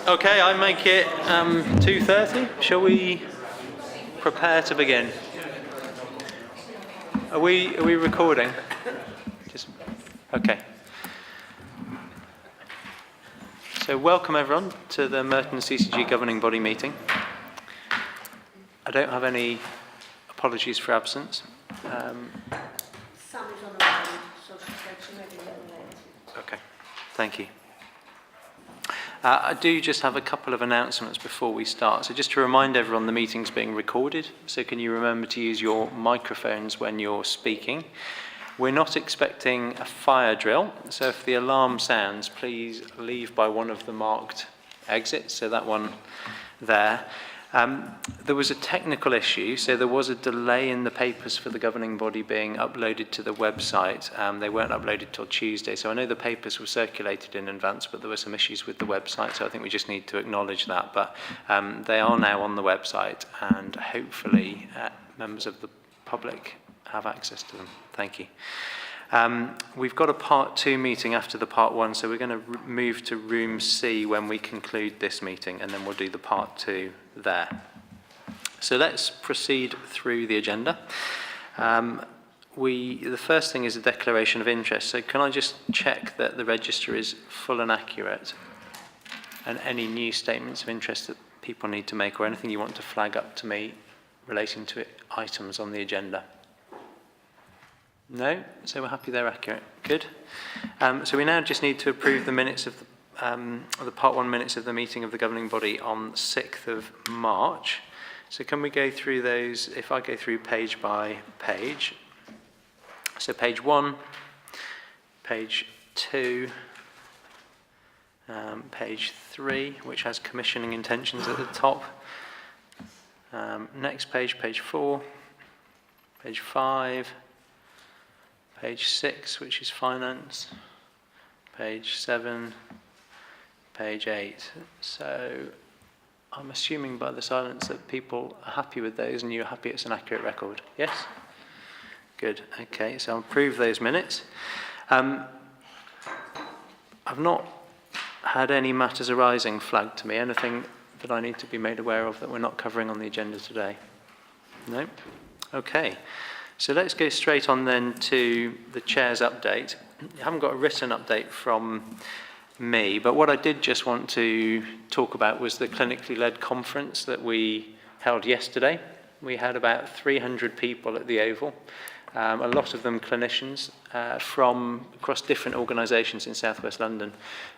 Okay, I make it 2:30. Shall we prepare to begin? Are we recording? Okay. So welcome everyone to the Merton CCG governing body meeting. I don't have any apologies for absence. Sam is on the line, so she said she may be a little late. Okay, thank you. I do just have a couple of announcements before we start. So just to remind everyone, the meeting's being recorded. So can you remember to use your microphones when you're speaking? We're not expecting a fire drill. So if the alarm sounds, please leave by one of the marked exits. So that one there. There was a technical issue, so there was a delay in the papers for the governing body being uploaded to the website. They weren't uploaded till Tuesday, so I know the papers were circulated in advance, but there were some issues with the website, so I think we just need to acknowledge that. But they are now on the website, and hopefully members of the public have access to them. Thank you. We've got a part 2 meeting after the part 1, so we're going to move to room C when we conclude this meeting, and then we'll do the part 2 there. So let's proceed through the agenda. The first thing is a declaration of interest. So can I just check that the register is full and accurate, and any new statements of interest that people need to make, or anything you want to flag up to me relating to items on the agenda? No? So we're happy they're accurate. Good. So we now just need to approve the minutes of the part 1 minutes of the meeting of the governing body on 6th of March. So can we go through those, if I go through page by page. So page 1, page 2, page 3, which has commissioning intentions at the top. Next page, page 4, page 5, page 6, which is finance, page 7, page 8. So I'm assuming by the silence that people are happy with those and you're happy it's an accurate record. Yes? Good. Okay, so I'll approve those minutes. I've not had any matters arising flagged to me. Anything that I need to be made aware of that we're not covering on the agenda today? No? Okay. So let's go straight on then to the chair's update. I haven't got a written update from me, but what I did just want to talk about was the clinically led conference that we held yesterday. We had about 300 people at the Oval, a lot of them clinicians from across different organisations in South West London.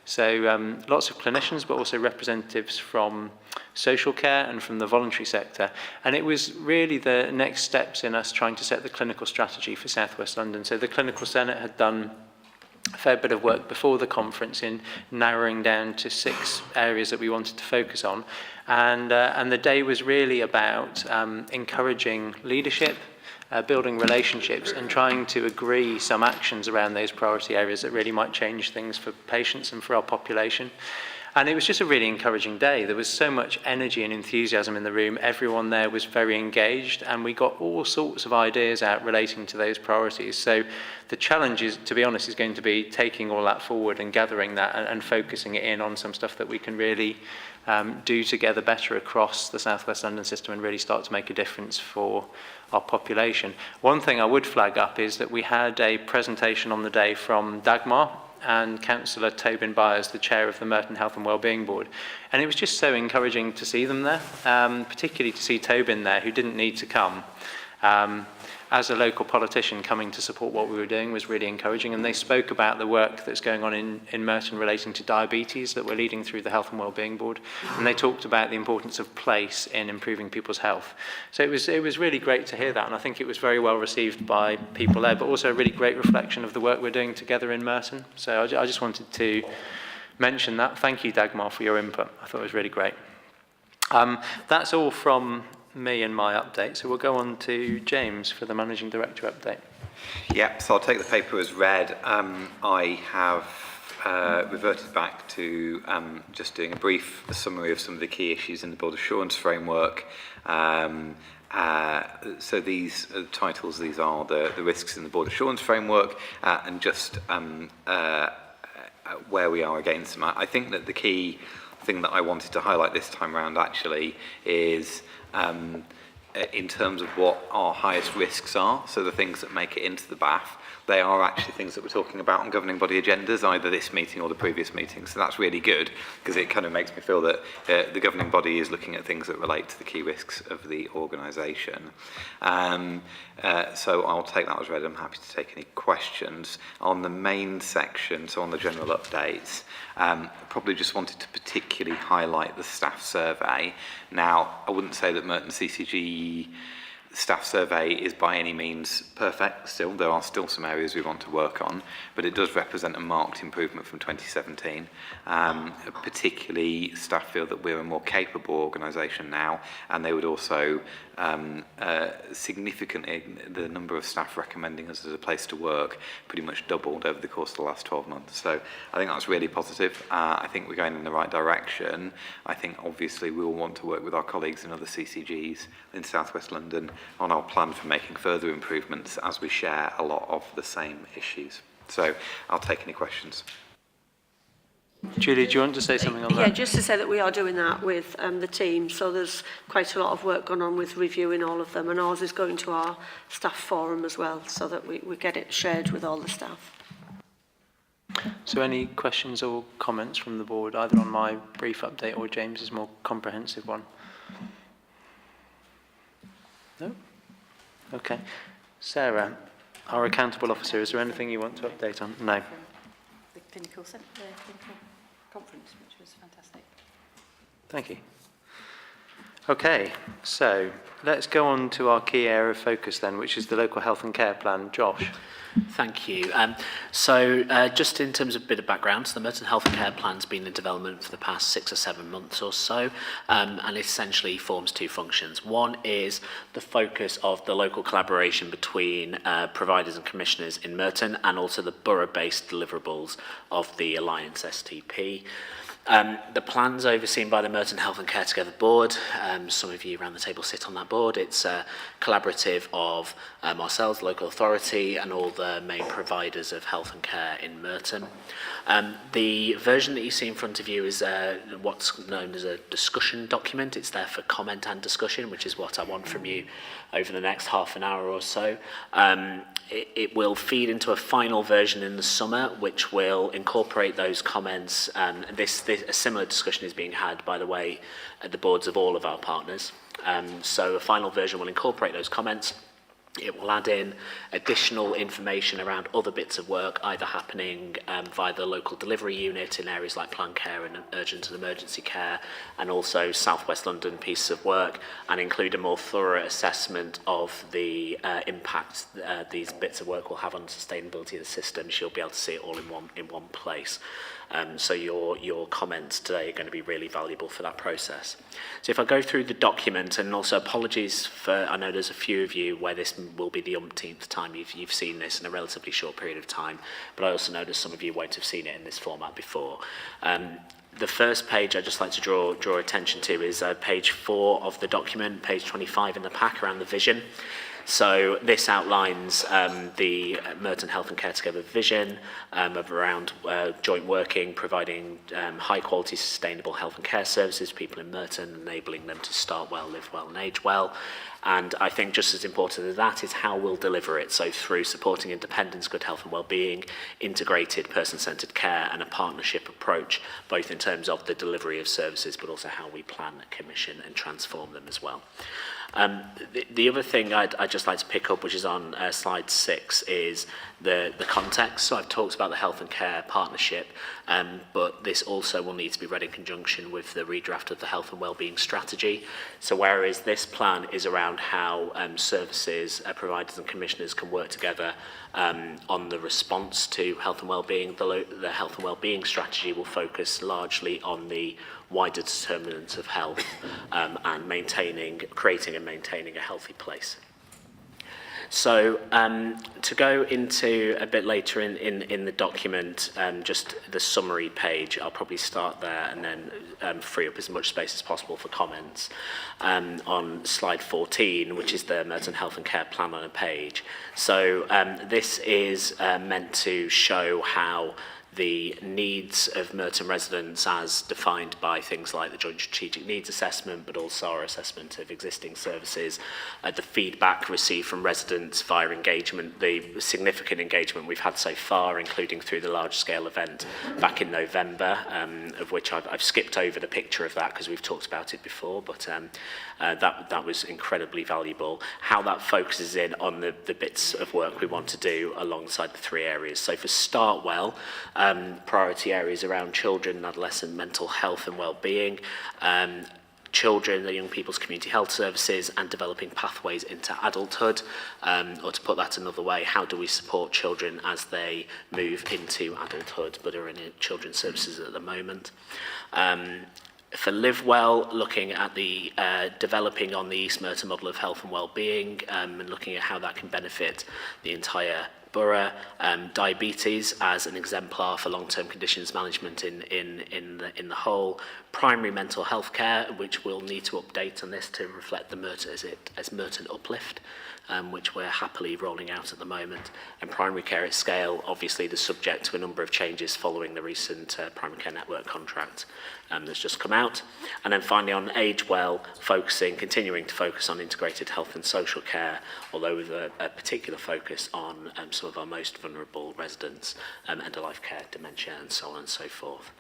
So lots of clinicians, but also representatives from social care and from the voluntary sector. And it was really the next steps in us trying to set the clinical strategy for South West London. So the Clinical Senate had done a fair bit of work before the conference in narrowing down to 6 areas that we wanted to focus on. And the day was really about encouraging leadership, building relationships, and trying to agree some actions around those priority areas that really might change things for patients and for our population. And it was just a really encouraging day. There was so much energy and enthusiasm in the room. Everyone there was very engaged, and we got all sorts of ideas out relating to those priorities. So the challenge is, to be honest, is going to be taking all that forward and gathering that and focusing it in on some stuff that we can really do together better across the South West London system and really start to make a difference for our population. One thing I would flag up is that we had a presentation on the day from Dagmar and Councillor Tobin Byers, the chair of the Merton Health and Wellbeing Board. And it was just so encouraging to see them there, particularly to see Tobin there, who didn't need to come. As a local politician, coming to support what we were doing was really encouraging, and they spoke about the work that's going on in Merton relating to diabetes that we're leading through the Health and Wellbeing Board, and they talked about the importance of place in improving people's health. So it was really great to hear that, and I think it was very well received by people there, but also a really great reflection of the work we're doing together in Merton. So I just wanted to mention that. Thank you, Dagmar, for your input. I thought it was really great. That's all from me and my update, so we'll go on to James for the Managing Director update. Yeah, so I'll take the paper as read. I have reverted back to just doing a brief summary of some of the key issues in the Board Assurance Framework. So these titles, these are the risks in the Board Assurance Framework, and just where we are against them. I think that the key thing that I wanted to highlight this time round actually is in terms of what our highest risks are, so the things that make it into the BAF, they are actually things that we're talking about on governing body agendas, either this meeting or the previous meeting. So that's really good, because it kind of makes me feel that the governing body is looking at things that relate to the key risks of the organisation. So I'll take that as read. I'm happy to take any questions. On the main section, so on the general updates, probably just wanted to particularly highlight the staff survey. Now, I wouldn't say that Merton CCG staff survey is by any means perfect still. There are still some areas we want to work on, but it does represent a marked improvement from 2017. Particularly, staff feel that we're a more capable organisation now, and they would also significantly, the number of staff recommending us as a place to work pretty much doubled over the course of the last 12 months. So I think that's really positive. I think we're going in the right direction. I think obviously we will want to work with our colleagues in other CCGs in South West London on our plan for making further improvements as we share a lot of the same issues. So I'll take any questions. Julie, do you want to say something on that? Yeah, just to say that we are doing that with the team. So there's quite a lot of work going on with reviewing all of them, and ours is going to our staff forum as well, so that we get it shared with all the staff. So any questions or comments from the board, either on my brief update or James's more comprehensive one? No? Okay. Sarah, our accountable officer, is there anything you want to update on? No. The clinical conference, which was fantastic. Thank you. Okay, so let's go on to our key area of focus then, which is the local health and care plan. Josh. Thank you. Just in terms of a bit of background, so the Merton Health and Care Plan's been in development for the past 6 or 7 months or so, and it essentially forms 2 functions. One is the focus of the local collaboration between providers and commissioners in Merton, and also the borough-based deliverables of the Alliance STP. The plan's overseen by the Merton Health and Care Together board. Some of you around the table sit on that board. It's a collaborative of ourselves, local authority, and all the main providers of health and care in Merton. The version that you see in front of you is what's known as a discussion document. It's there for comment and discussion, which is what I want from you over the next half an hour or so. It will feed into a final version in the summer, which will incorporate those comments. A similar discussion is being had, by the way, at the boards of all of our partners. So a final version will incorporate those comments. It will add in additional information around other bits of work, either happening via the local delivery unit in areas like planned care and urgent and emergency care, and also South West London pieces of work, and include a more thorough assessment of the impact these bits of work will have on sustainability of the systems. You'll be able to see it all in one place. So your comments today are going to be really valuable for that process. So if I go through the document, and also apologies for, I know there's a few of you where this will be the umpteenth time you've seen this in a relatively short period of time, but I also know that some of you won't have seen it in this format before. The first page I'd just like to draw attention to is page 4 of the document, page 25 in the pack, around the vision. So this outlines the Merton Health and Care Together vision of around joint working, providing high quality sustainable health and care services to people in Merton, enabling them to start well, live well and age well. And I think just as important as that is how we'll deliver it. So through supporting independence, good health and well-being, integrated person-centred care, and a partnership approach, both in terms of the delivery of services, but also how we plan, commission and transform them as well. The other thing I'd just like to pick up, which is on slide 6, is the context. So I've talked about the health and care partnership, but this also will need to be read in conjunction with the redraft of the health and wellbeing strategy. So whereas this plan is around how services, providers and commissioners can work together on the response to health and wellbeing, the health and wellbeing strategy will focus largely on the wider determinants of health and creating and maintaining a healthy place. So to go into a bit later in the document, just the summary page, I'll probably start there and then free up as much space as possible for comments. On slide 14, which is the Merton Health and Care Plan on a page. So this is meant to show how the needs of Merton residents as defined by things like the Joint Strategic Needs Assessment, but also our assessment of existing services, the feedback received from residents via engagement, the significant engagement we've had so far, including through the large-scale event back in November, of which I've skipped over the picture of that because we've talked about it before, but that was incredibly valuable. How that focuses in on the bits of work we want to do alongside the three areas. So for Start Well, priority areas around children and adolescent mental health and well-being, children and young people's community health services, and developing pathways into adulthood. Or to put that another way, how do we support children as they move into adulthood but are in children's services at the moment? For Live Well, looking at the developing on the East Merton model of health and well-being, and looking at how that can benefit the entire borough. Diabetes as an exemplar for long-term conditions management in the whole. Primary mental health care, which we'll need to update on this to reflect the Merton as Merton Uplift, which we're happily rolling out at the moment. And primary care at scale, obviously the subject to a number of changes following the recent primary care network contract that's just come out. And then finally on Age Well, continuing to focus on integrated health and social care, although with a particular focus on some of our most vulnerable residents, end-of-life care, dementia, and so on and so forth.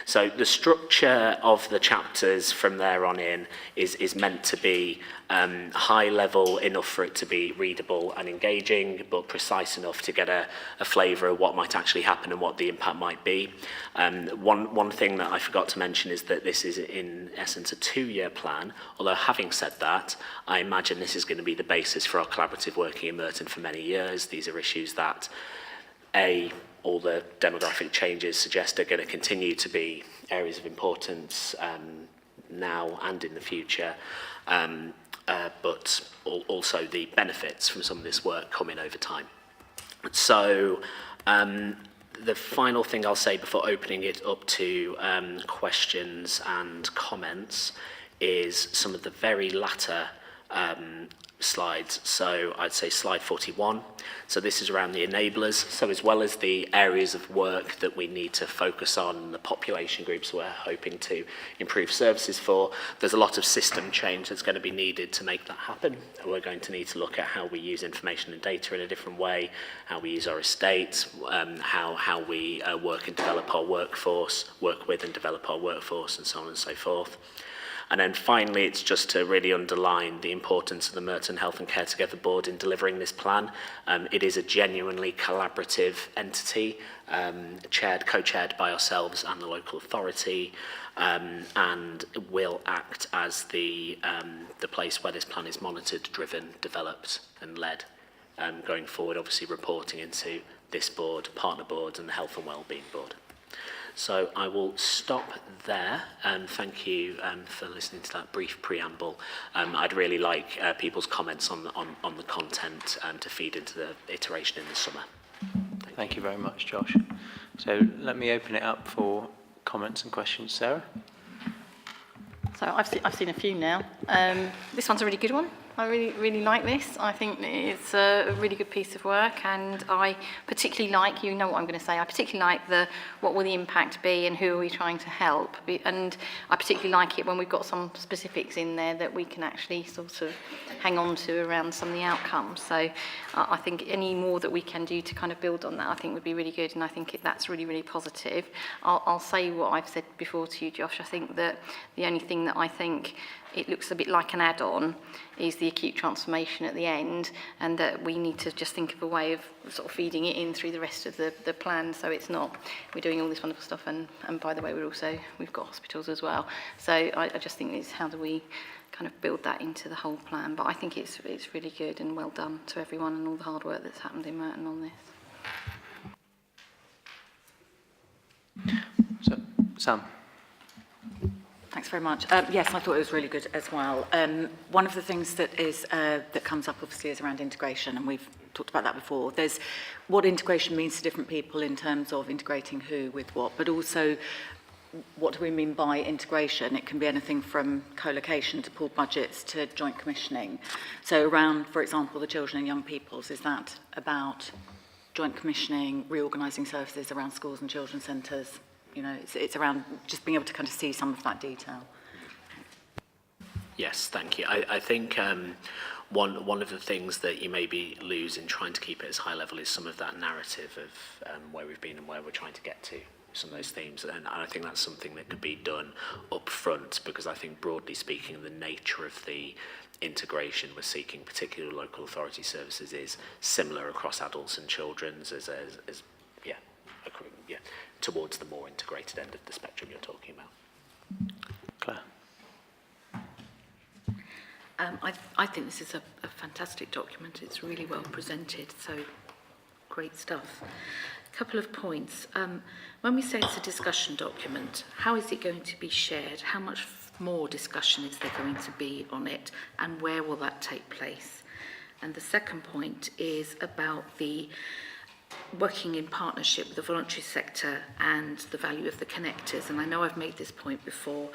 So the structure of the chapters from there on in is meant to be high level enough for it to be readable and engaging, but precise enough to get a flavour of what might actually happen and what the impact might be. One thing that I forgot to mention is that this is in essence a 2-year plan, although having said that, I imagine this is going to be the basis for our collaborative working in Merton for many years. These are issues that all the demographic changes suggest are going to continue to be areas of importance now and in the future, but also the benefits from some of this work coming over time. So the final thing I'll say before opening it up to questions and comments is some of the very latter slides. So I'd say slide 41. So this is around the enablers. So as well as the areas of work that we need to focus on, the population groups we're hoping to improve services for, there's a lot of system change that's going to be needed to make that happen. We're going to need to look at how we use information and data in a different way, how we use our estates, how we work and develop our workforce, work with and develop our workforce, and so on and so forth. And then finally, it's just to really underline the importance of the Merton Health and Care Together Board in delivering this plan. It is a genuinely collaborative entity, co-chaired by ourselves and the local authority, and will act as the place where this plan is monitored, driven, developed and led, going forward, obviously reporting into this board, partner boards and the Health and Wellbeing Board. So I will stop there, and thank you for listening to that brief preamble. I'd really like people's comments on the content to feed into the iteration in the summer. Thank you very much, Josh. So let me open it up for comments and questions. Sarah? So I've seen a few now. This one's a really good one. I really like this. I think it's a really good piece of work, and I particularly like, you know what I'm going to say, I particularly like what will the impact be and who are we trying to help, and I particularly like it when we've got some specifics in there that we can actually sort of hang on to around some of the outcomes. So I think any more that we can do to kind of build on that, I think would be really good, and I think that's really positive. I'll say what I've said before to you, Josh. I think that the only thing that I think it looks a bit like an add-on is the acute transformation at the end, and that we need to just think of a way of sort of feeding it in through the rest of the plan, so it's not, we're doing all this wonderful stuff, and by the way, we've got hospitals as well. So I just think it's how do we kind of build that into the whole plan, but I think it's really good and well done to everyone and all the hard work that's happened in Merton on this. So, Sam? Thanks very much. Yes, I thought it was really good as well. One of the things that comes up obviously is around integration, and we've talked about that before. There's what integration means to different people in terms of integrating who with what, but also what do we mean by integration? It can be anything from co-location to pooled budgets to joint commissioning. So around, for example, the children and young people's, is that about joint commissioning, reorganising services around schools and children's centres. You know, it's around just being able to kind of see some of that detail. Yes, thank you. I think one of the things that you maybe lose in trying to keep it as high level is some of that narrative of where we've been and where we're trying to get to, some of those themes. And I think that's something that could be done up front, because I think broadly speaking, the nature of the integration we're seeking, particularly local authority services, is similar across adults and children's as towards the more integrated end of the spectrum you're talking about. Claire. I think this is a fantastic document. It's really well presented, so great stuff. A couple of points. When we say it's a discussion document, how is it going to be shared? How much more discussion is there going to be on it, and where will that take place? And the second point is about the working in partnership with the voluntary sector and the value of the connectors. And I know I've made this point before,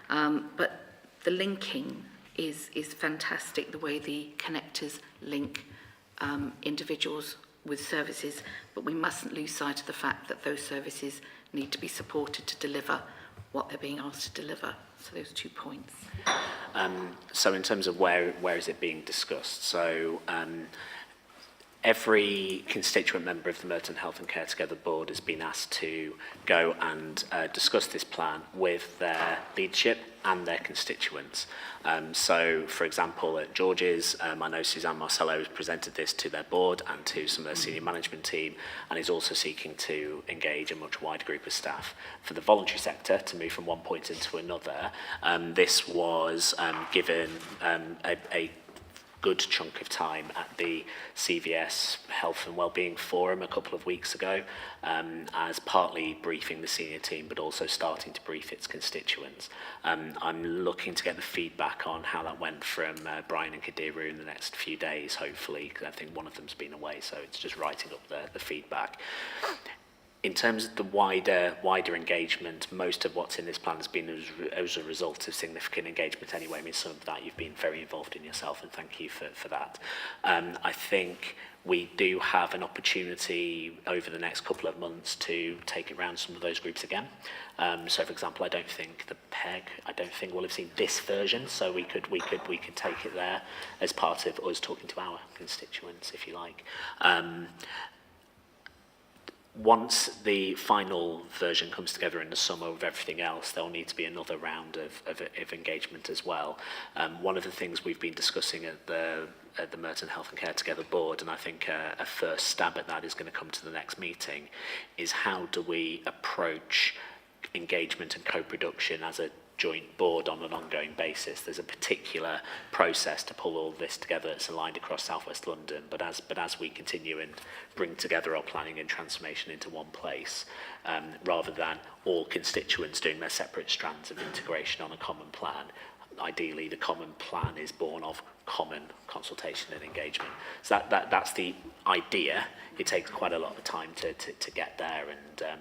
but the linking is fantastic, the way the connectors link individuals with services, but we mustn't lose sight of the fact that those services need to be supported to deliver what they're being asked to deliver. So those 2 points. So in terms of where is it being discussed, so every constituent member of the Merton Health and Care Together board has been asked to go and discuss this plan with their leadership and their constituents. So, for example, at George's, I know Suzanne Marcello has presented this to their board and to some of their senior management team, and is also seeking to engage a much wider group of staff. For the voluntary sector, to move from one point into another, this was given a good chunk of time at the CVS Health and Wellbeing Forum a couple of weeks ago, as partly briefing the senior team, but also starting to brief its constituents. I'm looking to get the feedback on how that went from Brian and Kadiru in the next few days, hopefully, because I think one of them's been away, so it's just writing up the feedback. In terms of the wider engagement, most of what's in this plan has been as a result of significant engagement anyway. I mean, some of that you've been very involved in yourself, and thank you for that. I think we do have an opportunity over the next couple of months to take it round some of those groups again. So, for example, I don't think we'll have seen this version, so we could take it there as part of us talking to our constituents, if you like. Once the final version comes together in the summer with everything else, there'll need to be another round of engagement as well. One of the things we've been discussing at the Merton Health and Care Together board, and I think a first stab at that is going to come to the next meeting, is how do we approach engagement and co-production as a joint board on an ongoing basis. There's a particular process to pull all this together that's aligned across South West London, but as we continue and bring together our planning and transformation into one place, rather than all constituents doing their separate strands of integration on a common plan, ideally the common plan is born of common consultation and engagement. So that's the idea. It takes quite a lot of time to get there, and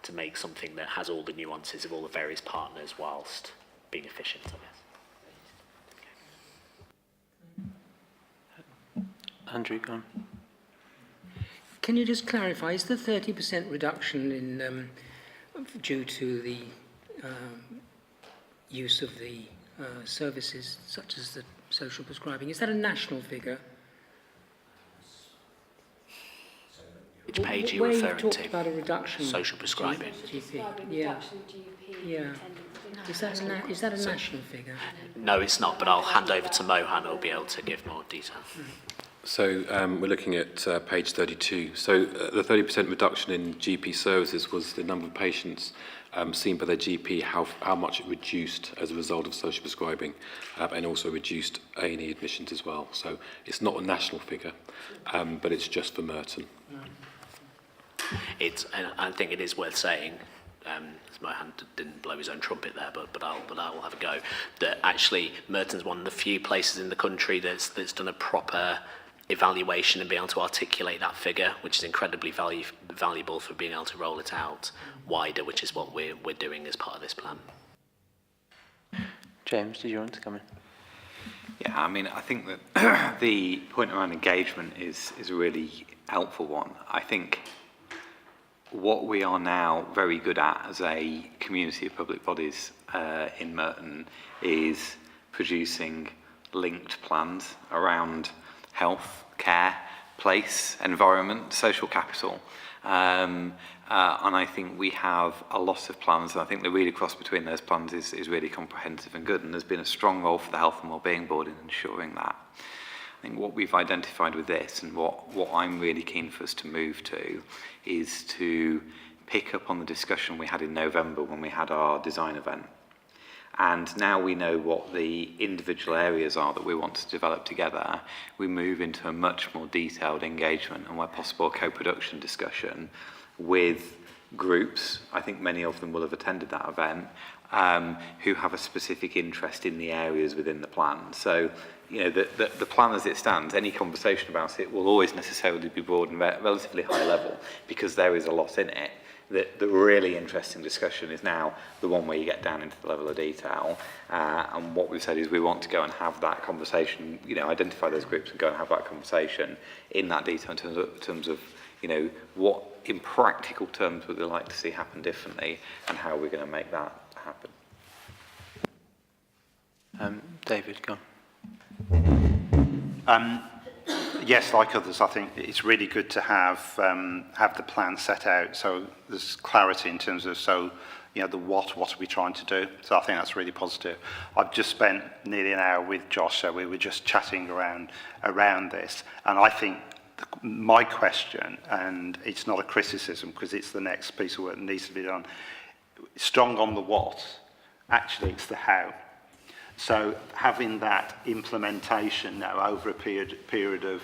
to make something that has all the nuances of all the various partners whilst being efficient, I guess. Andrew, go on. Can you just clarify, is the 30% reduction in due to the use of the services such as the social prescribing, is that a national figure? Which page are you Where referring you talked to? about a reduction. Social prescribing. GP. Yeah. Yeah. Is that a national figure? No, it's not, but I'll hand over to Mohan, who'll be able to give more detail. So we're looking at page 32. So the 30% reduction in GP services was the number of patients seen by their GP, how much it reduced as a result of social prescribing, and also reduced A&E admissions as well. So it's not a national figure, but it's just for Merton. And I think it is worth saying, Mohan didn't blow his own trumpet there, but I'll have a go, that actually Merton's one of the few places in the country that's done a proper evaluation and be able to articulate that figure, which is incredibly valuable for being able to roll it out wider, which is what we're doing as part of this plan. James, did you want to come in? Yeah, I mean, I think that the point around engagement is really helpful one. I think what we are now very good at as a community of public bodies in Merton is producing linked plans around health, care, place, environment, social capital. And I think we have a lot of plans, and I think the read across between those plans is really comprehensive and good, and there's been a strong role for the Health and Wellbeing Board in ensuring that. I think what we've identified with this, and what I'm really keen for us to move to, is to pick up on the discussion we had in November when we had our design event. And now we know what the individual areas are that we want to develop together, we move into a much more detailed engagement and where possible co-production discussion with groups, I think many of them will have attended that event, who have a specific interest in the areas within the plan. So, you know, the plan as it stands, any conversation about it will always necessarily be broad and relatively high level because there is a lot in it. The really interesting discussion is now the one where you get down into the level of detail, and what we've said is we want to go and have that conversation, you know, identify those groups and go and have that conversation in that detail in terms of you know, what in practical terms would they like to see happen differently and how we're going to make that happen. David, go on. Yes, like others, I think it's really good to have the plan set out so there's clarity in terms of, so, you know, the what are we trying to do? So I think that's really positive. I've just spent nearly an hour with Josh, so we were just chatting around this, and I think my question, and it's not a criticism because it's the next piece of work that needs to be done, strong on the what, actually it's the how. So having that implementation now over a period of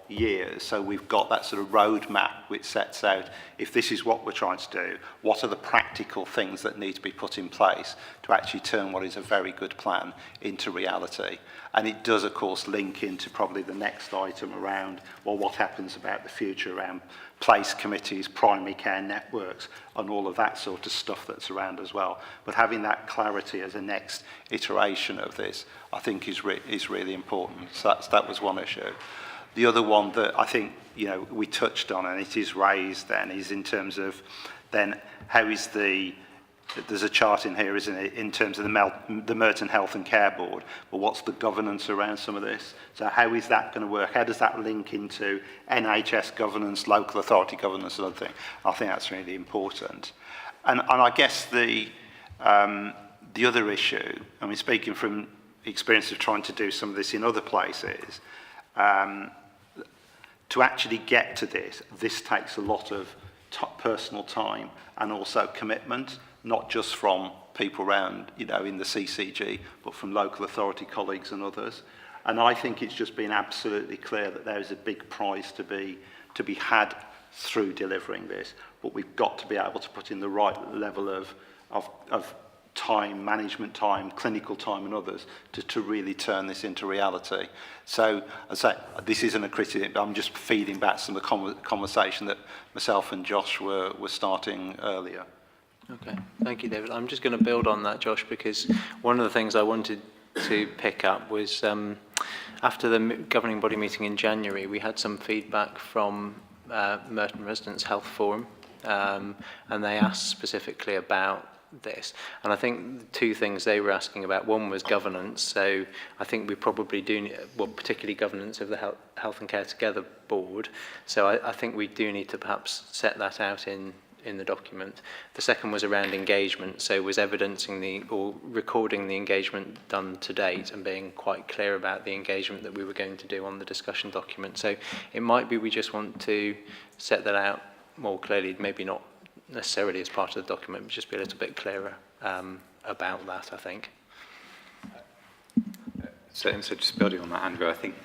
years, so we've got that sort of roadmap which sets out, if this is what we're trying to do, what are the practical things that need to be put in place to actually turn what is a very good plan into reality. And it does, of course, link into probably the next item around, well, what happens about the future around place committees, primary care networks, and all of that sort of stuff that's around as well. But having that clarity as a next iteration of this, I think is really important. So that was one issue. The other one that I think, you know, we touched on, and it is raised then, is in terms of then how is there's a chart in here, isn't it, in terms of the Merton Health and Care Board, but what's the governance around some of this? So how is that going to work? How does that link into NHS governance, local authority governance, and other things? I think that's really important. And I guess the other issue, I mean, speaking from experience of trying to do some of this in other places, to actually get to this takes a lot of personal time and also commitment, not just from people around, you know, in the CCG, but from local authority colleagues and others. And I think it's just been absolutely clear that there is a big prize to be had through delivering this, but we've got to be able to put in the right level of time, management time, clinical time and others to really turn this into reality. So I say this isn't a critique, I'm just feeding back some of the conversation that myself and Josh were starting earlier. Okay, thank you, David. I'm just going to build on that, Josh, because one of the things I wanted to pick up was after the governing body meeting in January, we had some feedback from Merton Residents Health Forum, and they asked specifically about this. And I think the two things they were asking about, one was governance, so I think we probably do, well, particularly governance of the Health and Care Together board, so I think we do need to perhaps set that out in the document. The second was around engagement, so was evidencing or recording the engagement done to date and being quite clear about the engagement that we were going to do on the discussion document. So it might be we just want to set that out more clearly, maybe not necessarily as part of the document, but just be a little bit clearer about that, I think. So just building on that, Andrew, I think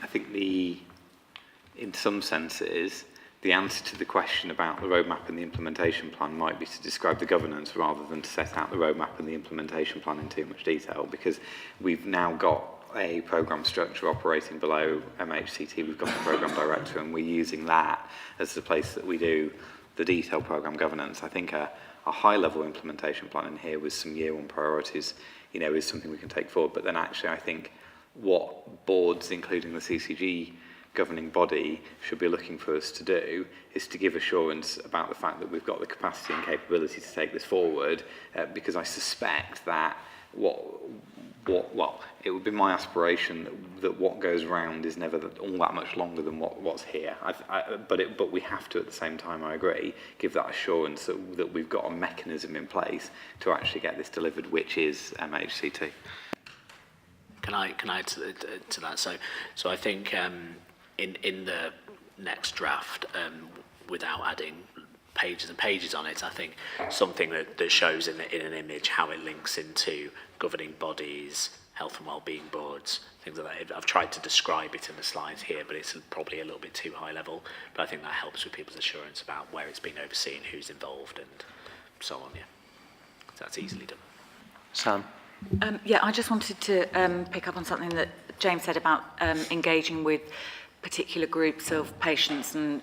in some senses, the answer to the question about the roadmap and the implementation plan might be to describe the governance rather than to set out the roadmap and the implementation plan in too much detail, because we've now got a programme structure operating below MHCT, we've got a programme director, and we're using that as the place that we do the detailed programme governance. I think a high-level implementation plan in here with some year-one priorities, you know, is something we can take forward. But then actually I think what boards, including the CCG, governing body should be looking for us to do is to give assurance about the fact that we've got the capacity and capability to take this forward, because I suspect that it would be my aspiration that what goes round is never all that much longer than what's here. But we have to, at the same time, I agree, give that assurance that we've got a mechanism in place to actually get this delivered, which is MHCT. Can I add to that? So I think in the next draft, without adding pages and pages on it, I think something that shows in an image how it links into governing bodies, health and wellbeing boards, things like that. I've tried to describe it in the slides here, but it's probably a little bit too high level. But I think that helps with people's assurance about where it's being overseen, who's involved, and so on. Yeah, so that's easily done. Sam? Yeah, I just wanted to pick up on something that James said about engaging with particular groups of patients and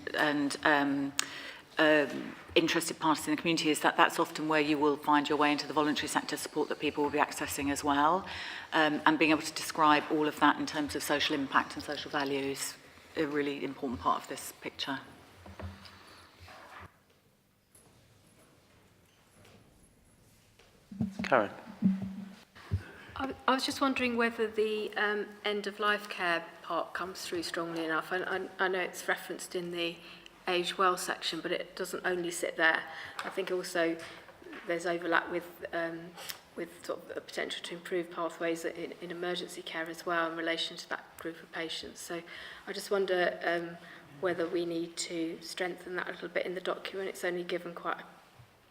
interested parties in the community, is that's often where you will find your way into the voluntary sector support that people will be accessing as well. And being able to describe all of that in terms of social impact and social value is a really important part of this picture. Karen? I was just wondering whether the end-of-life care part comes through strongly enough. I know it's referenced in the Age Well section, but it doesn't only sit there. I think also there's overlap with sort of the potential to improve pathways in emergency care as well in relation to that group of patients. So I just wonder whether we need to strengthen that a little bit in the document. It's only given quite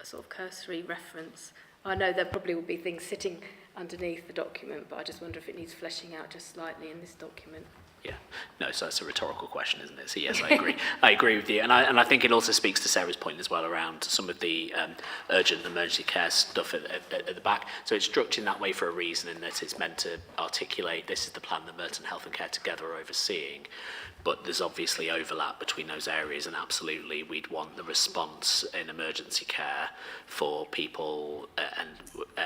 a sort of cursory reference. I know there probably will be things sitting underneath the document, but I just wonder if it needs fleshing out just slightly in this document. Yeah, no, so that's a rhetorical question, isn't it? So yes, I agree. I agree with you, and I think it also speaks to Sarah's point as well around some of the urgent emergency care stuff at the back. So it's structured in that way for a reason, in that it's meant to articulate this is the plan that Merton Health and Care together are overseeing. But there's obviously overlap between those areas, and absolutely we'd want the response in emergency care for people at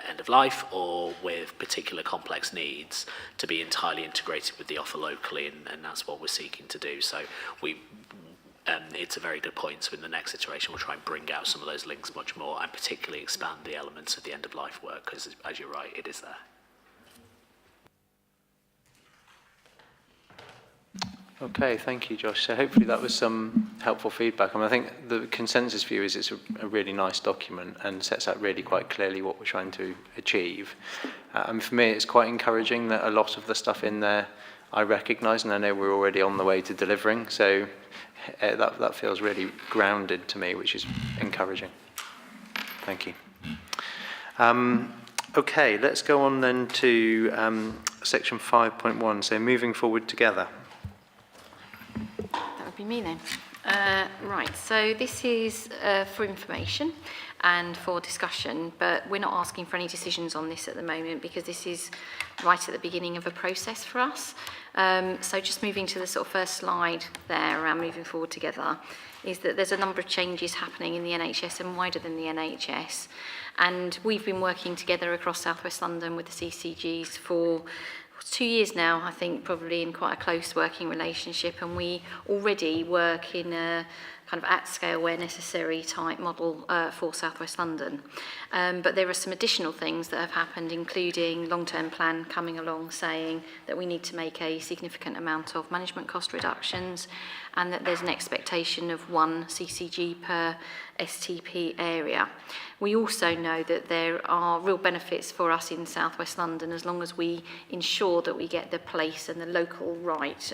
end of life or with particular complex needs to be entirely integrated with the offer locally, and that's what we're seeking to do. So it's a very good point. So in the next iteration, we'll try and bring out some of those links much more, and particularly expand the elements of the end of life work, because as you're right, it is there. Okay, thank you, Josh. So hopefully that was some helpful feedback. I think the consensus view is it's a really nice document and sets out really quite clearly what we're trying to achieve. And for me, it's quite encouraging that a lot of the stuff in there I recognise, and I know we're already on the way to delivering. So that feels really grounded to me, which is encouraging. Thank you. Okay, let's go on then to section 5.1. So moving forward together. That would be me then. Right, so this is for information and for discussion, but we're not asking for any decisions on this at the moment because this is right at the beginning of a process for us. So just moving to the sort of first slide there around moving forward together is that there's a number of changes happening in the NHS and wider than the NHS. And we've been working together across South West London with the CCGs for 2 years now, I think, probably in quite a close working relationship, and we already work in a kind of at scale where necessary type model for South West London. But there are some additional things that have happened, including long-term plan coming along saying that we need to make a significant amount of management cost reductions, and that there's an expectation of 1 CCG per STP area. We also know that there are real benefits for us in South West London as long as we ensure that we get the place and the local right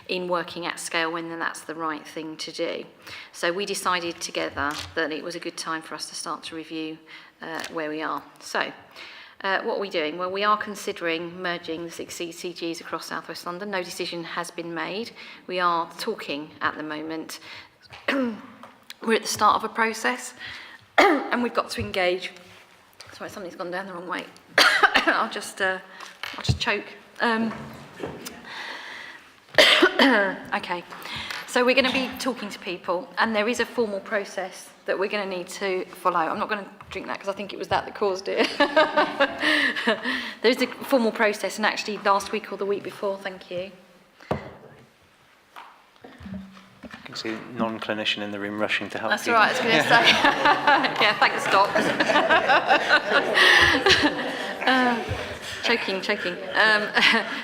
in working at scale when that's the right thing to do. So we decided together that it was a good time for us to start to review where we are. So what are we doing? Well, we are considering merging the 6 CCGs across South West London. No decision has been made. We are talking at the moment. We're at the start of a process and we've got to engage. Sorry, something's gone down the wrong way. I'll just choke. Okay, so we're going to be talking to people, and there is a formal process that we're going to need to follow. I'm not going to drink that because I think it was that caused it. There is a formal process, and actually last week or the week before, thank you. can see non-clinician in the room rushing to help That's you. all right, I was going to say. Yeah, thanks, Doc. Choking.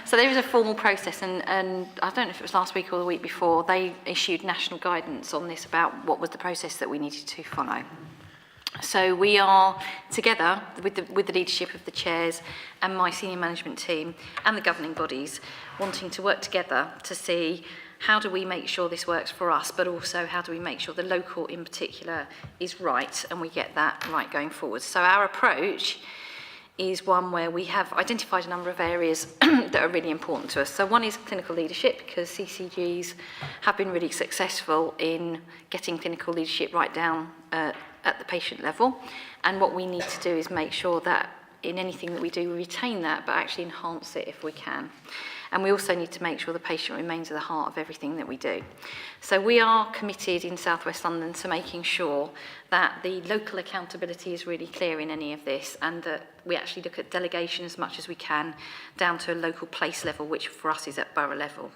So there is a formal process, and I don't know if it was last week or the week before, they issued national guidance on this about what was the process that we needed to follow. So we are together with the leadership of the chairs and my senior management team and the governing bodies wanting to work together to see how do we make sure this works for us, but also how do we make sure the local in particular is right and we get that right going forward. So our approach is one where we have identified a number of areas that are really important to us. So one is clinical leadership, because CCGs have been really successful in getting clinical leadership right down at the patient level. And what we need to do is make sure that in anything that we do, we retain that, but actually enhance it if we can. And we also need to make sure the patient remains at the heart of everything that we do. So we are committed in South West London to making sure that the local accountability is really clear in any of this, and that we actually look at delegation as much as we can down to a local place level, which for us is at borough level.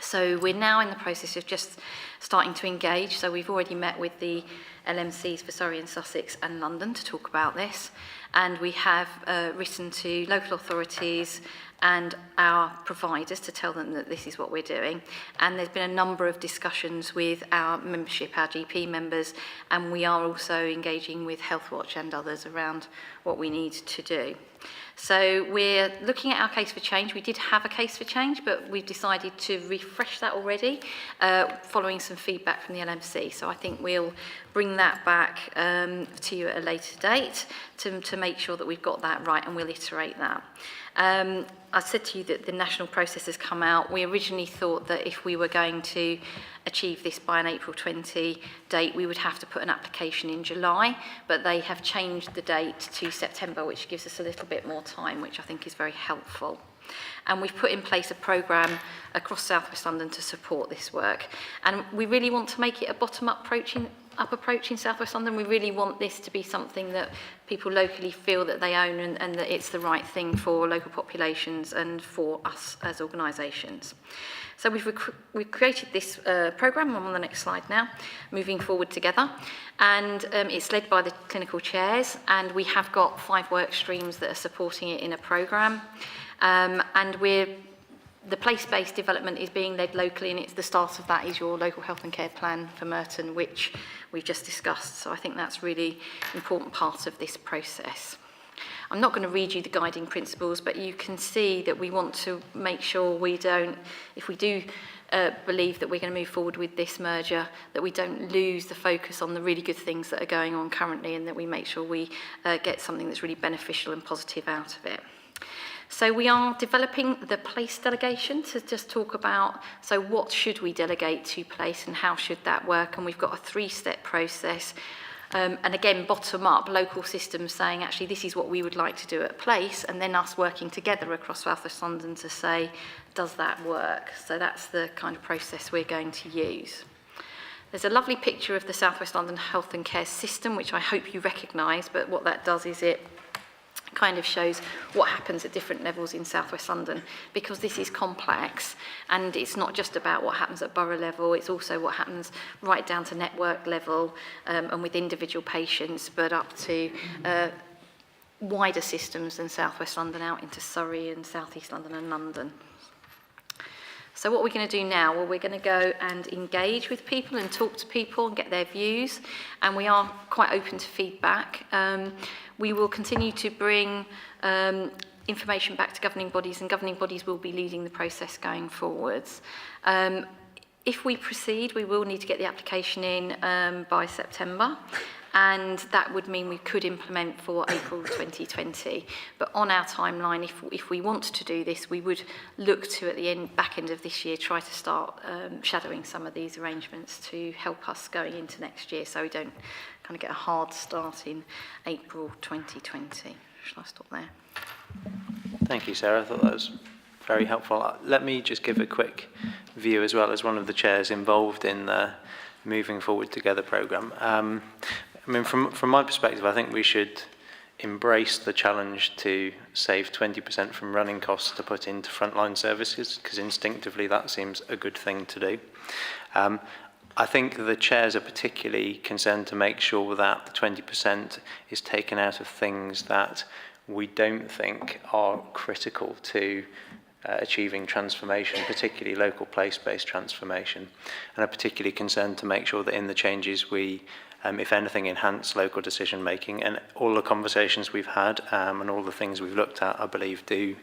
So we're now in the process of just starting to engage. So we've already met with the LMCs for Surrey and Sussex and London to talk about this. And we have written to local authorities and our providers to tell them that this is what we're doing. And there's been a number of discussions with our membership, our GP members, and we are also engaging with Healthwatch and others around what we need to do. So we're looking at our case for change. We did have a case for change, but we've decided to refresh that already, following some feedback from the LMC. So I think we'll bring that back to you at a later date to make sure that we've got that right, and we'll iterate that. I said to you that the national process has come out. We originally thought that if we were going to achieve this by an April 20 date, we would have to put an application in July, but they have changed the date to September, which gives us a little bit more time, which I think is very helpful. And we've put in place a programme across South West London to support this work. And we really want to make it a bottom-up approach in South West London. We really want this to be something that people locally feel that they own, and that it's the right thing for local populations and for us as organisations. So we've created this programme. I'm on the next slide now, moving forward together. And it's led by the clinical chairs, and we have got 5 work streams that are supporting it in a programme. And the place-based development is being led locally, and it's the start of that is your local health and care plan for Merton, which we've just discussed. So I think that's really important part of this process. I'm not going to read you the guiding principles, but you can see that we want to make sure we don't, if we do believe that we're going to move forward with this merger, that we don't lose the focus on the really good things that are going on currently, and that we make sure we get something that's really beneficial and positive out of it. So we are developing the place delegation to just talk about, so what should we delegate to place and how should that work? And we've got a 3-step process. And again, bottom up, local systems saying, actually, this is what we would like to do at place, and then us working together across South West London to say, does that work? So that's the kind of process we're going to use. There's a lovely picture of the South West London health and care system, which I hope you recognise, but what that does is it kind of shows what happens at different levels in South West London, because this is complex, and it's not just about what happens at borough level, it's also what happens right down to network level and with individual patients, but up to wider systems than South West London out into Surrey and South East London and London. So what we're going to do now, well, we're going to go and engage with people and talk to people and get their views, and we are quite open to feedback. We will continue to bring information back to governing bodies, and governing bodies will be leading the process going forwards. If we proceed, we will need to get the application in by September, and that would mean we could implement for April 2020. But on our timeline, if we want to do this, we would look to, at the back end of this year, try to start shadowing some of these arrangements to help us going into next year, so we don't kind of get a hard start in April 2020. Shall I stop there? Thank you, Sarah. I thought that was very helpful. Let me just give a quick view as well as one of the chairs involved in the Moving Forward Together programme. I mean, from my perspective, I think we should embraced the challenge to save 20% from running costs to put into frontline services, because instinctively that seems a good thing to do. I think the chairs are particularly concerned to make sure that the 20% is taken out of things that we don't think are critical to achieving transformation, particularly local place-based transformation, and are particularly concerned to make sure that in the changes we, if anything, enhance local decision making. And all the conversations we've had and all the things we've looked at, I believe, do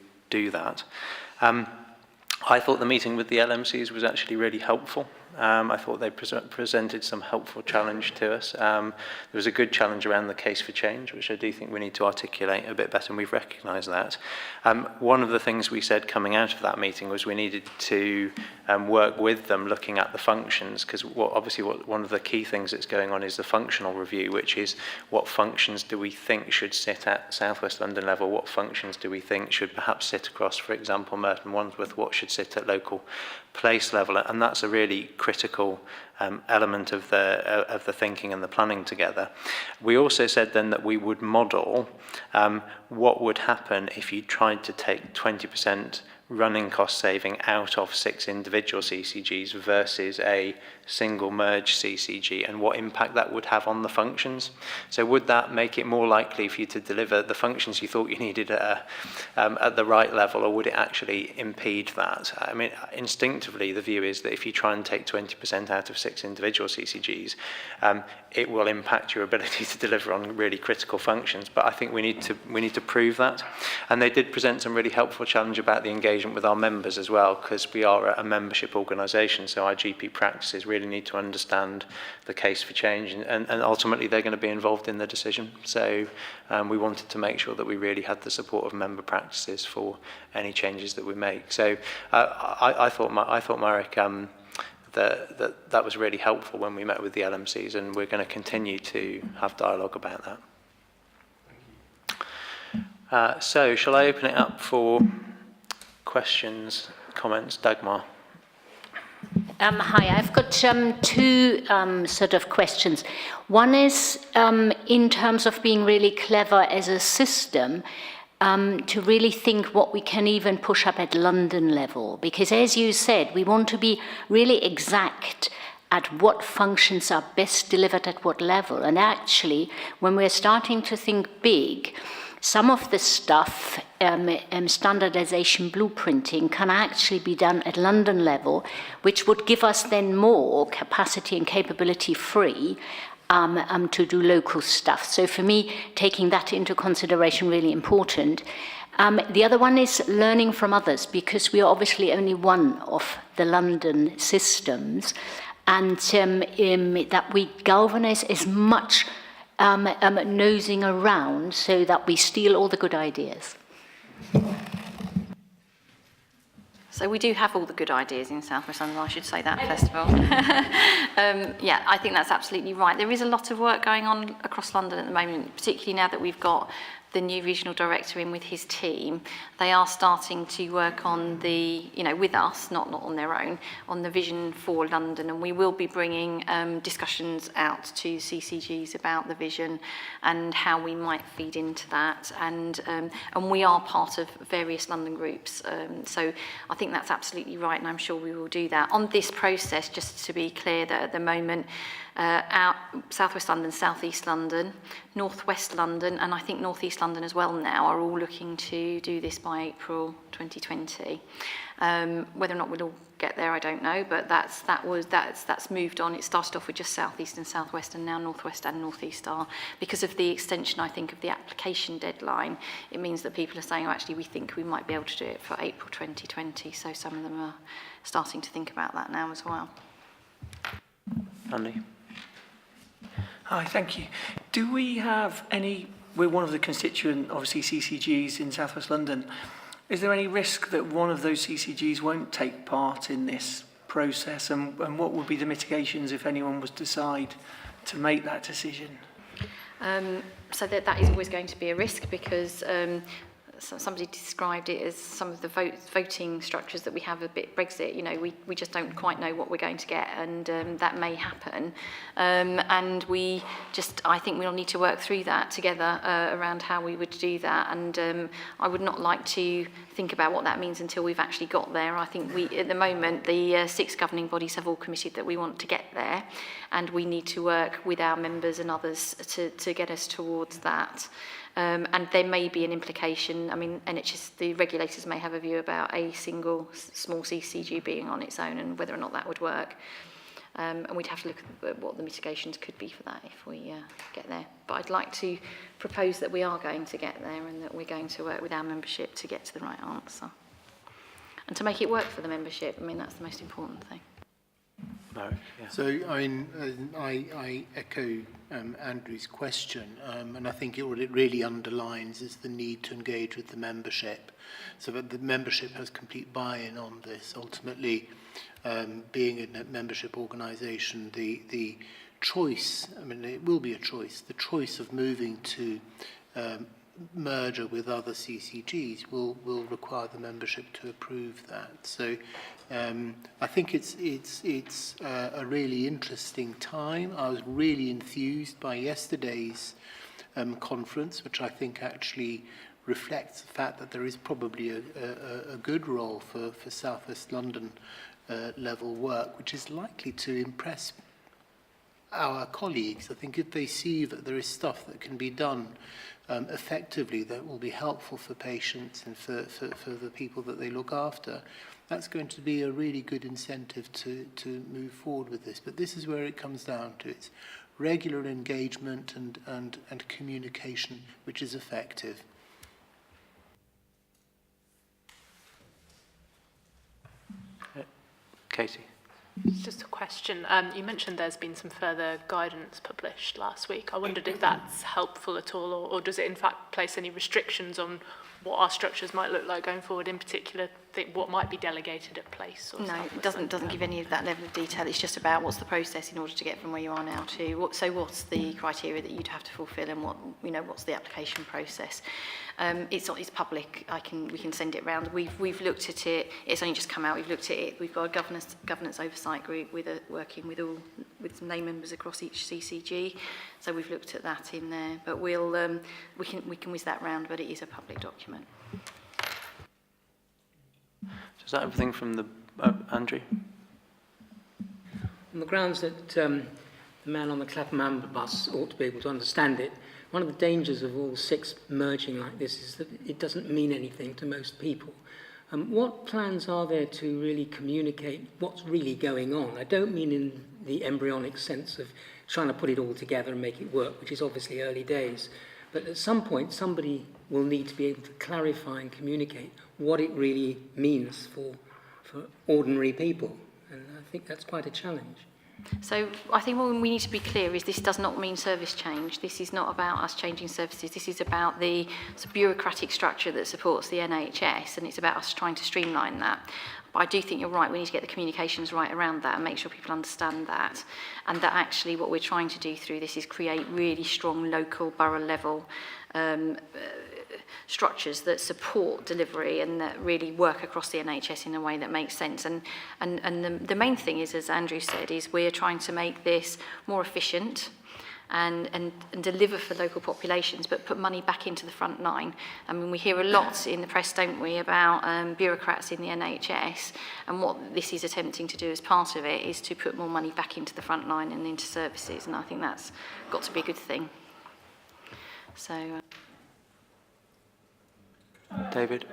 that. I thought the meeting with the LMCs was actually really helpful. I thought they presented some helpful challenge to us. There was a good challenge around the case for change, which I do think we need to articulate a bit better, and we've recognised that. One of the things we said coming out of that meeting was we needed to work with them looking at the functions, because one of the key things that's going on is the functional review, which is what functions do we think should sit at South West London level, what functions do we think should perhaps sit across, for example, Merton Wandsworth, what should sit at local place level, and that's a really critical element of the thinking and the planning together. We also said then that we would model what would happen if you tried to take 20% running cost saving out of 6 individual CCGs versus a single merge CCG, and what impact that would have on the functions. So would that make it more likely for you to deliver the functions you thought you needed at the right level, or would it actually impede that? I mean, instinctively, the view is that if you try and take 20% out of 6 individual CCGs, it will impact your ability to deliver on really critical functions. But I think we need to prove that. And they did present some really helpful challenge about the engagement with our members as well, because we are a membership organisation, so our GP practices really need to understand the case for change, and ultimately they're going to be involved in the decision. So we wanted to make sure that we really had the support of member practices for any changes that we make. So I thought, Marek, that was really helpful when we met with the LMCs, and we're going to continue to have dialogue about that. So shall I open it up for questions, comments? Dagmar. Hi, I've got 2 sort of questions. One is in terms of being really clever as a system, to really think what we can even push up at London level. Because as you said, we want to be really exact at what functions are best delivered at what level. And actually, when we're starting to think big, some of the stuff, standardization blueprinting, can actually be done at London level, which would give us then more capacity and capability free to do local stuff. So for me, taking that into consideration, really important. The other one is learning from others, because we are obviously only one of the London systems, and that we galvanize as much nosing around so that we steal all the good ideas. So we do have all the good ideas in South West London, I should say that first of all. Yeah, I think that's absolutely right. There is a lot of work going on across London at the moment, particularly now that we've got the new regional director in with his team. They are starting to work on the, with us, not on their own, on the vision for London, and we will be bringing discussions out to CCGs about the vision and how we might feed into that, and we are part of various London groups, so I think that's absolutely right, and I'm sure we will do that. On this process, just to be clear that at the moment, out South West London, South East London, North West London, and I think North East London as well now, are all looking to do this by April 2020. Whether or not we'll all get there, I don't know, but that's moved on. It started off with just South East and South West, and now North West and North East are. Because of the extension, I think, of the application deadline, it means that people are saying, oh, actually, we think we might be able to do it for April 2020. So some of them are starting to think about that now as well. Andy? Hi, thank you. Do we have any, we're one of the constituent, obviously, CCGs in South West London. Is there any risk that one of those CCGs won't take part in this process? And what would be the mitigations if anyone was to decide to make that decision? So that is always going to be a risk, because somebody described it as some of the voting structures that we have a bit Brexit. You know, we just don't quite know what we're going to get, and that may happen. And I think we'll need to work through that together around how we would do that. And I would not like to think about what that means until we've actually got there. I think at the moment, the 6 governing bodies have all committed that we want to get there, and we need to work with our members and others to get us towards that. And there may be an implication, I mean, the regulators may have a view about a single small CCG being on its own and whether or not that would work. And we'd have to look at what the mitigations could be for that if we get there. But I'd like to propose that we are going to get there and that we're going to work with our membership to get to the right answer. And to make it work for the membership, I mean, that's the most important thing. No, yeah. So, I mean, I echo Andrew's question, and I think what it really underlines is the need to engage with the membership, so that the membership has complete buy-in on this. Ultimately, being a membership organisation, the choice, I mean, it will be a choice, the choice of moving to merger with other CCGs will require the membership to approve that. So I think it's a really interesting time. I was really enthused by yesterday's conference, which I think actually reflects the fact that there is probably a good role for South West London level work, which is likely to impress our colleagues. I think if they see that there is stuff that can be done effectively that will be helpful for patients and for the people that they look after, that's going to be a really good incentive to move forward with this. But this is where it comes down to. It's regular engagement and communication which is effective. Katie. It's just a question. You mentioned there's been some further guidance published last week. I wondered if that's helpful at all, or does it in fact place any restrictions on what our structures might look like going forward, in particular what might be delegated at place? Or no, it doesn't give any of that level of detail. It's just about what's the process in order to get from where you are now to what's the criteria that you'd have to fulfil, and what's the application process. It's public. We can send it round. We've looked at it. It's only just come out. We've looked at it. We've got a governance oversight group working with some lay members across each CCG. So we've looked at that in there. But we can whiz that round. But it is a public document. Is that everything from the Andrew? On the grounds that the man on the Clapham Amber bus ought to be able to understand it, one of the dangers of all 6 merging like this is that it doesn't mean anything to most people. What plans are there to really communicate what's really going on? I don't mean in the embryonic sense of trying to put it all together and make it work, which is obviously early days. But at some point, somebody will need to be able to clarify and communicate what it really means for ordinary people. And I think that's quite a challenge. So I think what we need to be clear is this does not mean service change. This is not about us changing services. This is about the bureaucratic structure that supports the NHS, and it's about us trying to streamline that. But I do think you're right, we need to get the communications right around that and make sure people understand that. And that actually what we're trying to do through this is create really strong local borough level structures that support delivery and that really work across the NHS in a way that makes sense. And the main thing is, as Andrew said, is we're trying to make this more efficient and deliver for local populations, but put money back into the front line. I mean, we hear a lot in the press, don't we, about bureaucrats in the NHS, and what this is attempting to do as part of it is to put more money back into the front line and into services, and I think that's got to be a good thing. So... David?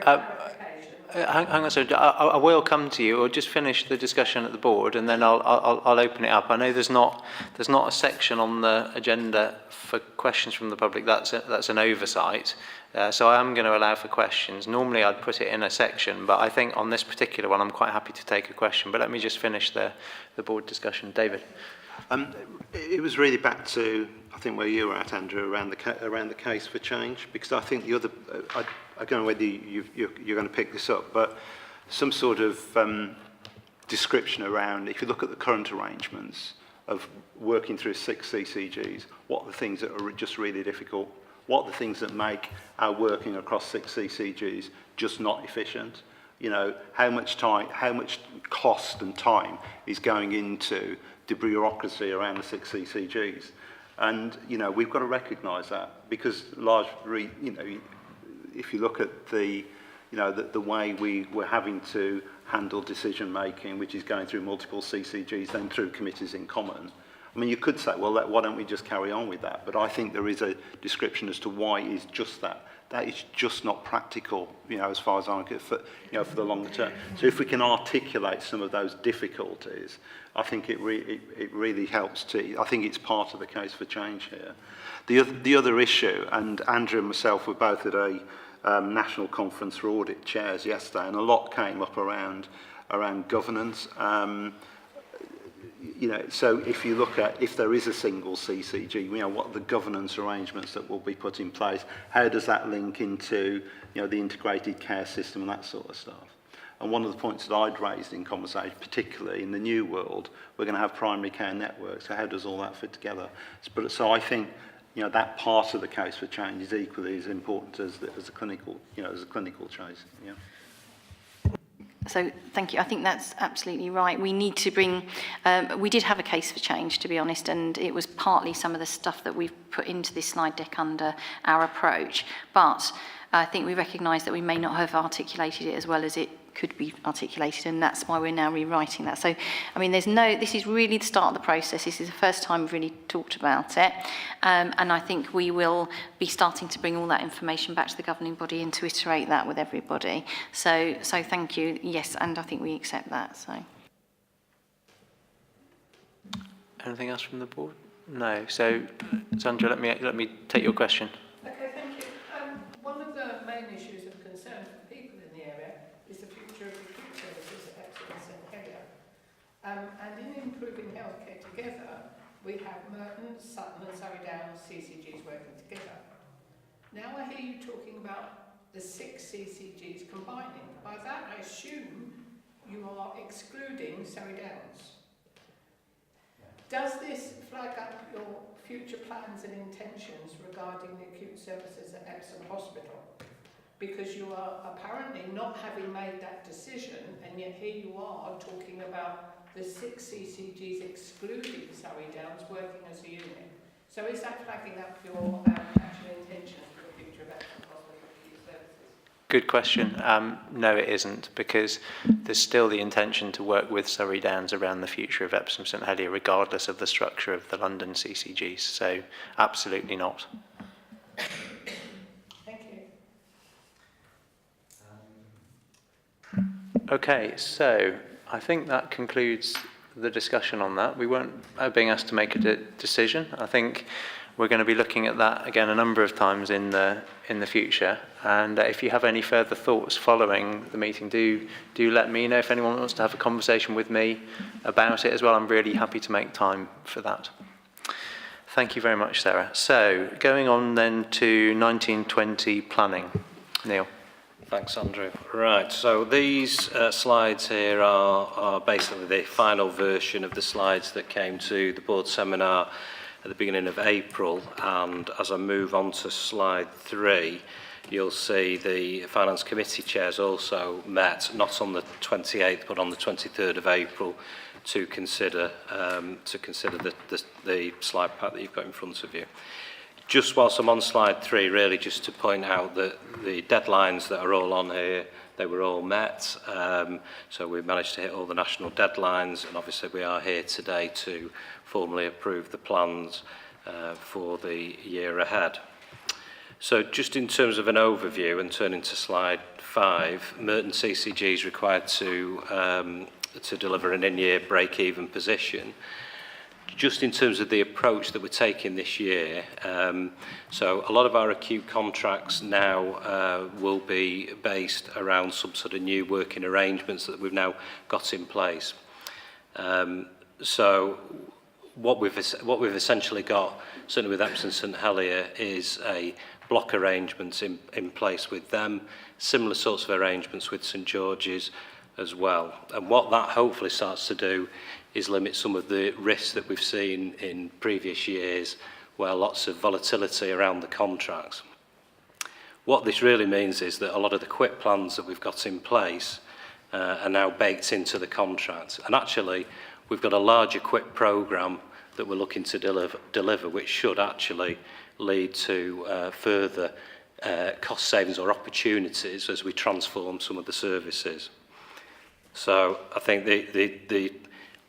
Hang on, so I will come to you, or just finish the discussion at the board, and then I'll open it up. I know there's not a section on the agenda for questions from the public. That's an oversight. So I am going to allow for questions. Normally I'd put it in a section, but I think on this particular one I'm quite happy to take a question. But let me just finish the board discussion. David? It was really back to, I think, where you were at, Andrew, around the case for change, because I think the other, I don't know whether you're going to pick this up, but some sort of description around, if you look at the current arrangements of working through 6 CCGs, what are the things that are just really difficult, What are the things that make our working across 6 CCGs just not efficient? You know, how much time, how much cost and time is going into the bureaucracy around the 6 CCGs? And, you know, we've got to recognise that, because largely, you know, if you look at the, you know, the way we're having to handle decision making, which is going through multiple CCGs, then through committees in common. I mean, you could say, well, why don't we just carry on with that? But I think there is a description as to why it is just that. That is just not practical, you know, as far as I'm concerned, for the longer term. So if we can articulate some of those difficulties, I think it really helps to. I think it's part of the case for change here. The other issue, and Andrew and myself were both at a national conference for audit chairs yesterday, and a lot came up around governance. You know, so if you look at, if there is a single CCG, you know, what are the governance arrangements that will be put in place? How does that link into, you know, the integrated care system and that sort of stuff? And one of the points that I'd raised in conversation, particularly in the new world, we're going to have primary care networks. So how does all that fit together? So I think, you know, that part of the case for change is equally as important as a clinical, you know, as a clinical choice. Yeah. So thank you. I think that's absolutely right. We need to bring, we did have a case for change, to be honest, and it was partly some of the stuff that we've put into this slide deck under our approach. But I think we recognise that we may not have articulated it as well as it could be articulated, and that's why we're now rewriting that. So, I mean, this is really the start of the process. This is the first time we've really talked about it, and I think we will be starting to bring all that information back to the governing body and to iterate that with everybody. So thank you. Yes, and I think we accept that. So, anything else from the board? No. So, Sandra, let me take your question. Okay, thank you. One of the main issues of concern for people in the area is the future of acute services at Epsom and St Helier. And in improving healthcare together, we have Merton, Sutton and Surrey Downs CCGs working together. Now I hear you talking about the 6 CCGs combining. By that I assume you are excluding Surrey Downs. Does this flag up your future plans and intentions regarding the acute services at Epsom Hospital? Because you are apparently not having made that decision, and yet here you are talking about the 6 CCGs excluding Surrey Downs working as a unit. So is that flagging up your actual intentions for the future of Epsom Hospital acute services? Good question. No, it isn't, because there's still the intention to work with Surrey Downs around the future of Epsom St Helier, regardless of the structure of the London CCGs. So, absolutely not. Thank you. Okay, so I think that concludes the discussion on that. We weren't being asked to make a decision. I think we're going to be looking at that again a number of times in the future. And if you have any further thoughts following the meeting, do let me know. If anyone wants to have a conversation with me about it as well, I'm really happy to make time for that. Thank you very much, Sarah. So, going on then to 1920 planning. Neil. Thanks, Andrew. Right, so these slides here are basically the final version of the slides that came to the board seminar at the beginning of April, and as I move on to slide 3, you'll see the Finance Committee chairs also met, not on the 28th but on the 23rd of April, to consider the slide pack that you've got in front of you. Just whilst I'm on slide 3, really just to point out that the deadlines that are all on here, they were all met. So we managed to hit all the national deadlines, and obviously we are here today to formally approve the plans for the year ahead. So just in terms of an overview, and turning to slide 5, Merton CCG is required to deliver an in-year break-even position. Just in terms of the approach that we're taking this year, so a lot of our acute contracts now will be based around some sort of new working arrangements that we've now got in place. So what we've essentially got, certainly with Epsom St Helier, is a block arrangements in place with them, similar sorts of arrangements with St George's as well. And what that hopefully starts to do is limit some of the risks that we've seen in previous years where lots of volatility around the contracts. What this really means is that a lot of the QIP plans that we've got in place are now baked into the contract. And actually, we've got a larger QIP programme that we're looking to deliver, which should actually lead to further cost savings or opportunities as we transform some of the services. So I think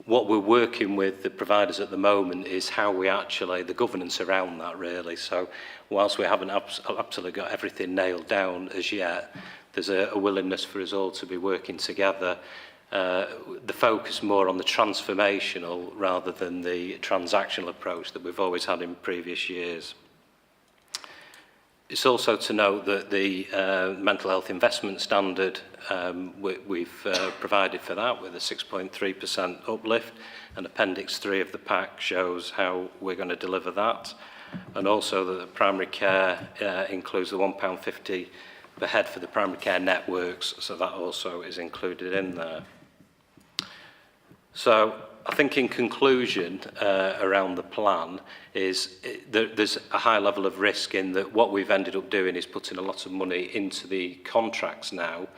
what we're working with the providers at the moment is how we actually, the governance around that really. So whilst we haven't absolutely got everything nailed down as yet, there's a willingness for us all to be working together. The focus more on the transformational rather than the transactional approach that we've always had in previous years. It's also to note that the mental health investment standard, we've provided for that with a 6.3% uplift, and Appendix 3 of the pack shows how we're going to deliver that. And also that the primary care includes the £1.50 per head for the primary care networks, so that also is included in there. So I think in conclusion around the plan is there's a high level of risk in that what we've ended up doing is putting a lot of money into the contracts now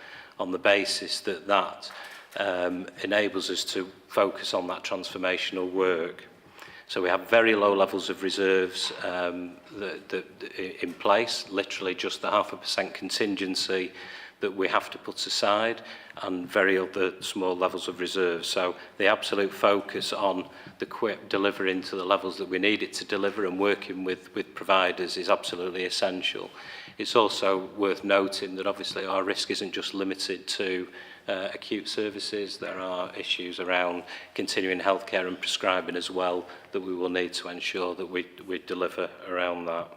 on the basis that that enables us to focus on that transformational work. So we have very low levels of reserves in place, literally just the 0.5% contingency that we have to put aside, and very other small levels of reserve. So the absolute focus on the QIP delivering to the levels that we need it to deliver and working with providers is absolutely essential. It's also worth noting that obviously our risk isn't just limited to acute services. There are issues around continuing healthcare and prescribing as well that we will need to ensure that we deliver around that.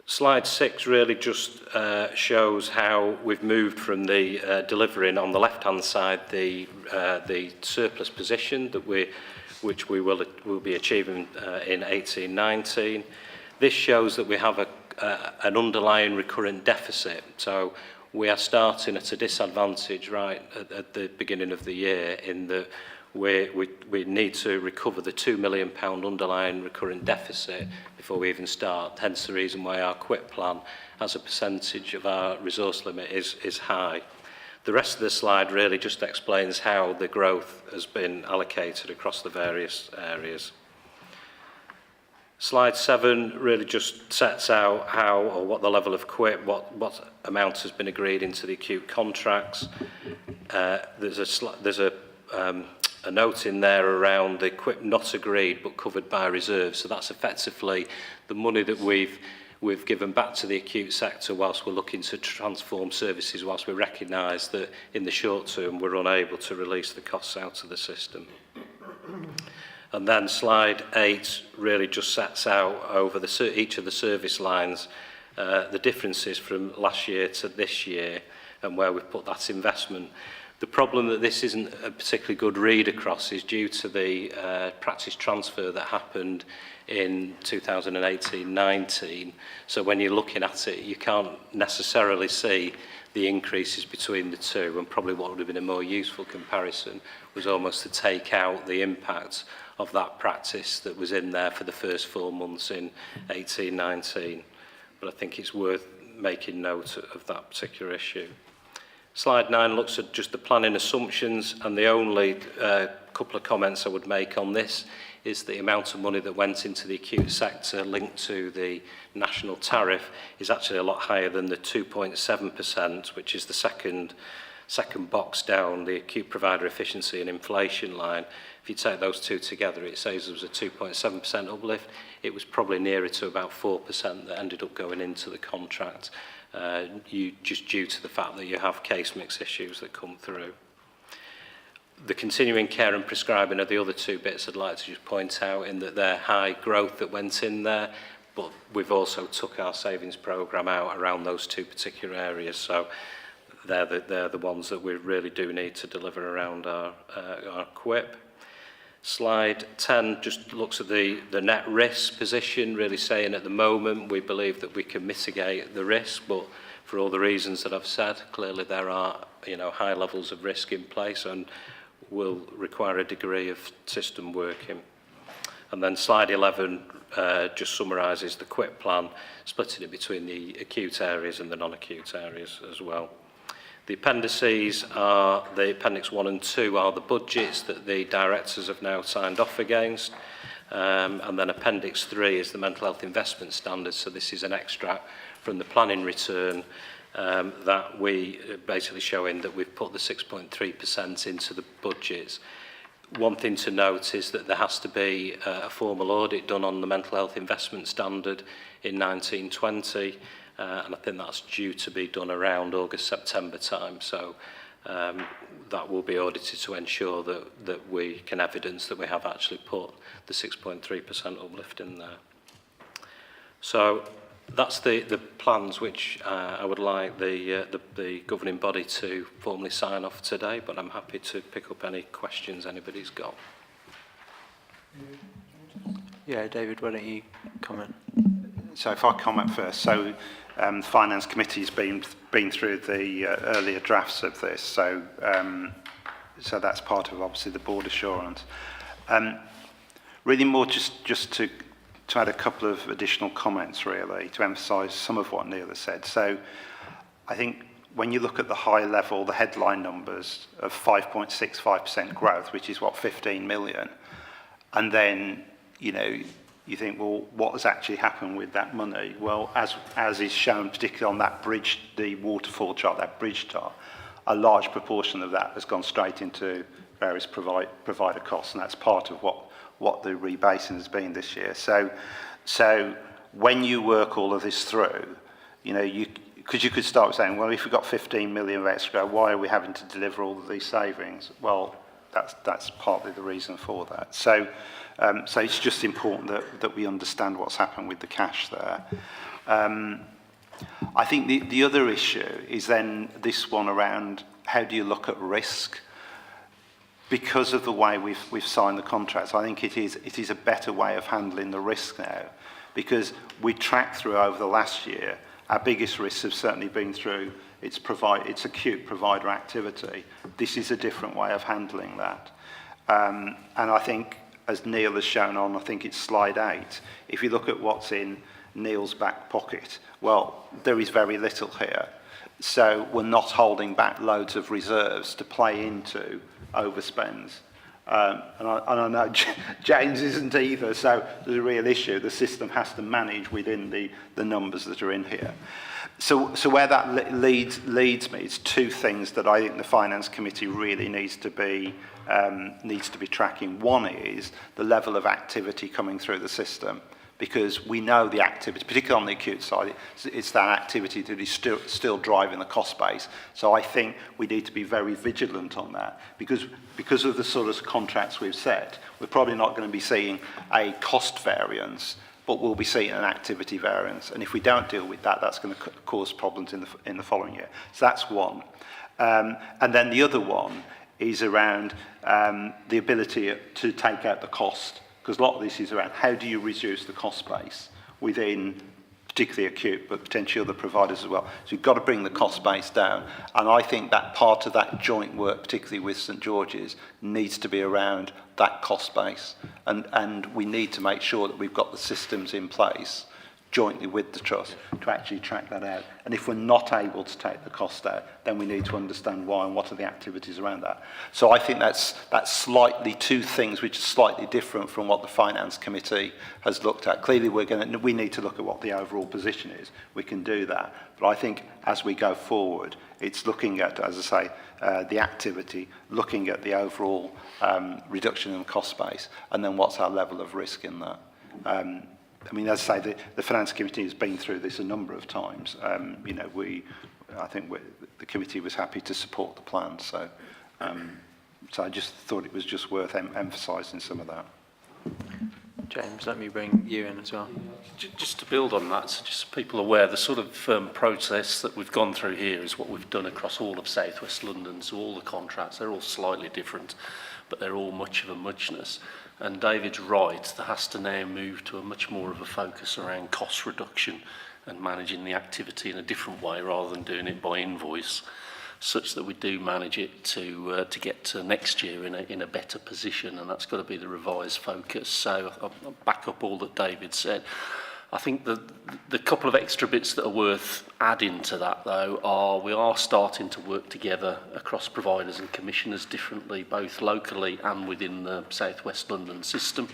Slide 6 really just shows how we've moved from the delivering on the left-hand side the surplus position that which we will be achieving in 18-19. This shows that we have an underlying recurrent deficit. So we are starting at a disadvantage right at the beginning of the year in that we need to recover the £2 million underlying recurrent deficit before we even start. Hence the reason why our QIP plan as a percentage of our resource limit is high. The rest of the slide really just explains how the growth has been allocated across the various areas. Slide 7 really just sets out how or what the level of QIP, what amount has been agreed into the acute contracts. There's a note in there around the QIP not agreed but covered by reserves. So that's effectively the money that we've given back to the acute sector whilst we're looking to transform services, whilst we recognise that in the short term we're unable to release the costs out of the system. And then slide 8 really just sets out over each of the service lines the differences from last year to this year and where we've put that investment. The problem that this isn't a particularly good read across is due to the practice transfer that happened in 2018-19. So when you're looking at it, you can't necessarily see the increases between the two, and probably what would have been a more useful comparison was almost to take out the impact of that practice that was in there for the first 4 months in 18-19. But I think it's worth making note of that particular issue. Slide 9 looks at just the planning assumptions, and the only couple of comments I would make on this is the amount of money that went into the acute sector linked to the national tariff is actually a lot higher than the 2.7%, which is the second box down, the acute provider efficiency and inflation line. If you take those two together, it says there was a 2.7% uplift. It was probably nearer to about 4% that ended up going into the contract, just due to the fact that you have case mix issues that come through. The continuing care and prescribing are the other two bits I'd like to just point out, in that they're high growth that went in there, but we've also took our savings programme out around those two particular areas. So they're the ones that we really do need to deliver around our QIP. Slide 10 just looks at the net risk position, really saying at the moment we believe that we can mitigate the risk, but for all the reasons that I've said, clearly there are high levels of risk in place and will require a degree of system working. And then slide 11 just summarises the QUIP plan, splitting it between the acute areas and the non-acute areas as well. The appendices are, the Appendix 1 and 2 are the budgets that the directors have now signed off against. And then Appendix 3 is the mental health investment standards. So this is an extract from the planning return that we basically showing that we've put the 6.3% into the budgets. One thing to note is that there has to be a formal audit done on the mental health investment standard in 1920. And I think that's due to be done around August, September time. So that will be audited to ensure that we can evidence that we have actually put the 6.3% uplift in there. So that's the plans which I would like the governing body to formally sign off today, but I'm happy to pick up any questions anybody's got. Yeah, David, why don't you comment? So if I comment first, so the Finance Committee's been through the earlier drafts of this, so so that's part of obviously the board assurance. Really more just to add a couple of additional comments really to emphasise some of what Neil has said. So I think when you look at the high level, the headline numbers of 5.65% growth, which is what, 15 million, and then you think, well, what has actually happened with that money? Well, as is shown, particularly on that bridge, the waterfall chart, that bridge chart, a large proportion of that has gone straight into various provider costs, and that's part of what the rebasing has been this year. So when you work all of this through, because you could start saying, well, if we've got 15 million of extra, why are we having to deliver all of these savings? Well, that's partly the reason for that. So it's just important that we understand what's happened with the cash there. I think the other issue is then this one around how do you look at risk? Because of the way we've signed the contracts, I think it is a better way of handling the risk now, because we tracked through over the last year, our biggest risks have certainly been through its acute provider activity. This is a different way of handling that. And I think, as Neil has shown on, I think it's slide 8, if you look at what's in Neil's back pocket, well, there is very little here. So we're not holding back loads of reserves to play into overspends. And I know James isn't either, so there's a real issue. The system has to manage within the numbers that are in here. So where that leads me is two things that I think the Finance Committee really needs to be tracking. One is the level of activity coming through the system, because we know the activity, particularly on the acute side, it's that activity that is still driving the cost base. So I think we need to be very vigilant on that, because of the sort of contracts we've set, we're probably not going to be seeing a cost variance, but we'll be seeing an activity variance. And if we don't deal with that, that's going to cause problems in the following year. So that's one. And then the other one is around the ability to take out the cost, because a lot of this is around how do you reduce the cost base within particularly acute, but potentially other providers as well. So you've got to bring the cost base down. And I think that part of that joint work, particularly with St George's, needs to be around that cost base. And we need to make sure that we've got the systems in place jointly with the trust to actually track that out. And if we're not able to take the cost out, then we need to understand why and what are the activities around that. So I think that's slightly two things which are slightly different from what the Finance Committee has looked at. Clearly we need to look at what the overall position is. We can do that. But I think as we go forward, it's looking at, as I say, the activity, looking at the overall reduction in the cost base, and then what's our level of risk in that. I mean, as I say, the Finance Committee has been through this a number of times. I think the committee was happy to support the plan. So I just thought it was just worth emphasising some of that. James, let me bring you in as well. Just to build on that, so just so people are aware, the sort of process that we've gone through here is what we've done across all of South West London. So all the contracts, they're all slightly different, but they're all much of a muchness. And David's right, there has to now move to a much more of a focus around cost reduction and managing the activity in a different way rather than doing it by invoice. such that we do manage it to get to next year in a better position, and that's got to be the revised focus. So I'll back up all that David said. I think the couple of extra bits that are worth adding to that, though, are we are starting to work together across providers and commissioners differently, both locally and within the South West London system.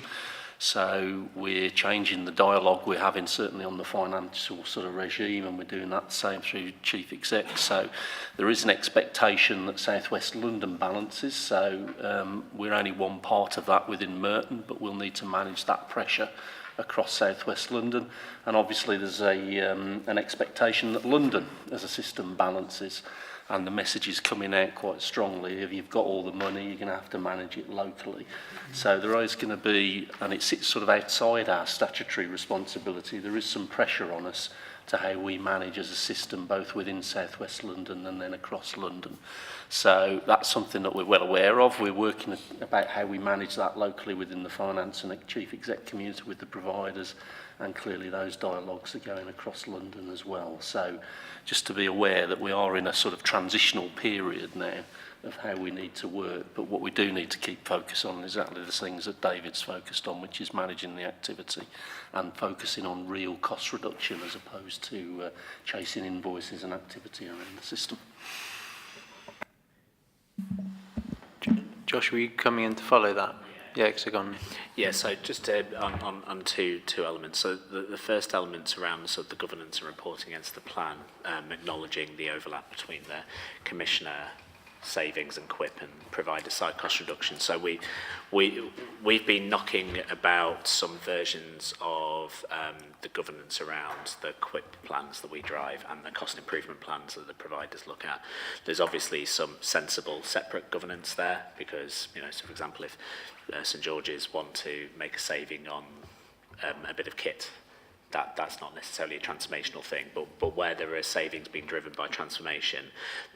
So we're changing the dialogue we're having certainly on the financial sort of regime, and we're doing that the same through Chief Exec. So there is an expectation that South West London balances. So we're only one part of that within Merton, but we'll need to manage that pressure across South West London, and obviously there's an expectation that London as a system balances, and the message is coming out quite strongly. If you've got all the money, you're going to have to manage it locally. So there is going to be, and it sits sort of outside our statutory responsibility, there is some pressure on us to how we manage as a system, both within South West London and then across London. So that's something that we're well aware of. We're working about how we manage that locally within the finance and Chief Exec community with the providers, and clearly those dialogues are going across London as well. So just to be aware that we are in a sort of transitional period now of how we need to work, but what we do need to keep focus on is exactly the things that David's focused on, which is managing the activity and focusing on real cost reduction as opposed to chasing invoices and activity around the system. Josh, were you coming in to follow that? Yeah, Hexagon. Yeah, so just on two elements. So the first element around sort of the governance and reporting against the plan, acknowledging the overlap between the commissioner savings and QIP and provider side cost reduction. So we've been knocking about some versions of the governance around the QIP plans that we drive and the cost improvement plans that the providers look at. There's obviously some sensible separate governance there because, you know, so for example, if St George's want to make a saving on a bit of kit, that's not necessarily a transformational thing, but where there are savings being driven by transformation,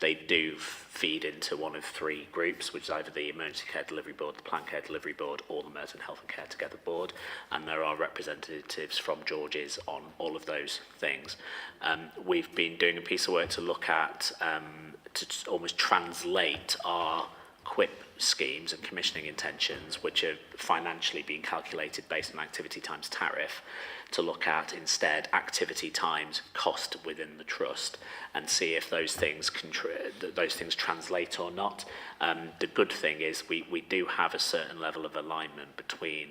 they do feed into one of three groups, which is either the Emergency Care Delivery Board, the Plan Care Delivery Board, or the Merton Health and Care Together Board, and there are representatives from George's on all of those things. We've been doing a piece of work to look at, to almost translate our QIP schemes and commissioning intentions, which are financially being calculated based on activity times tariff, to look at instead activity times cost within the trust and see if those things translate or not. The good thing is we do have a certain level of alignment between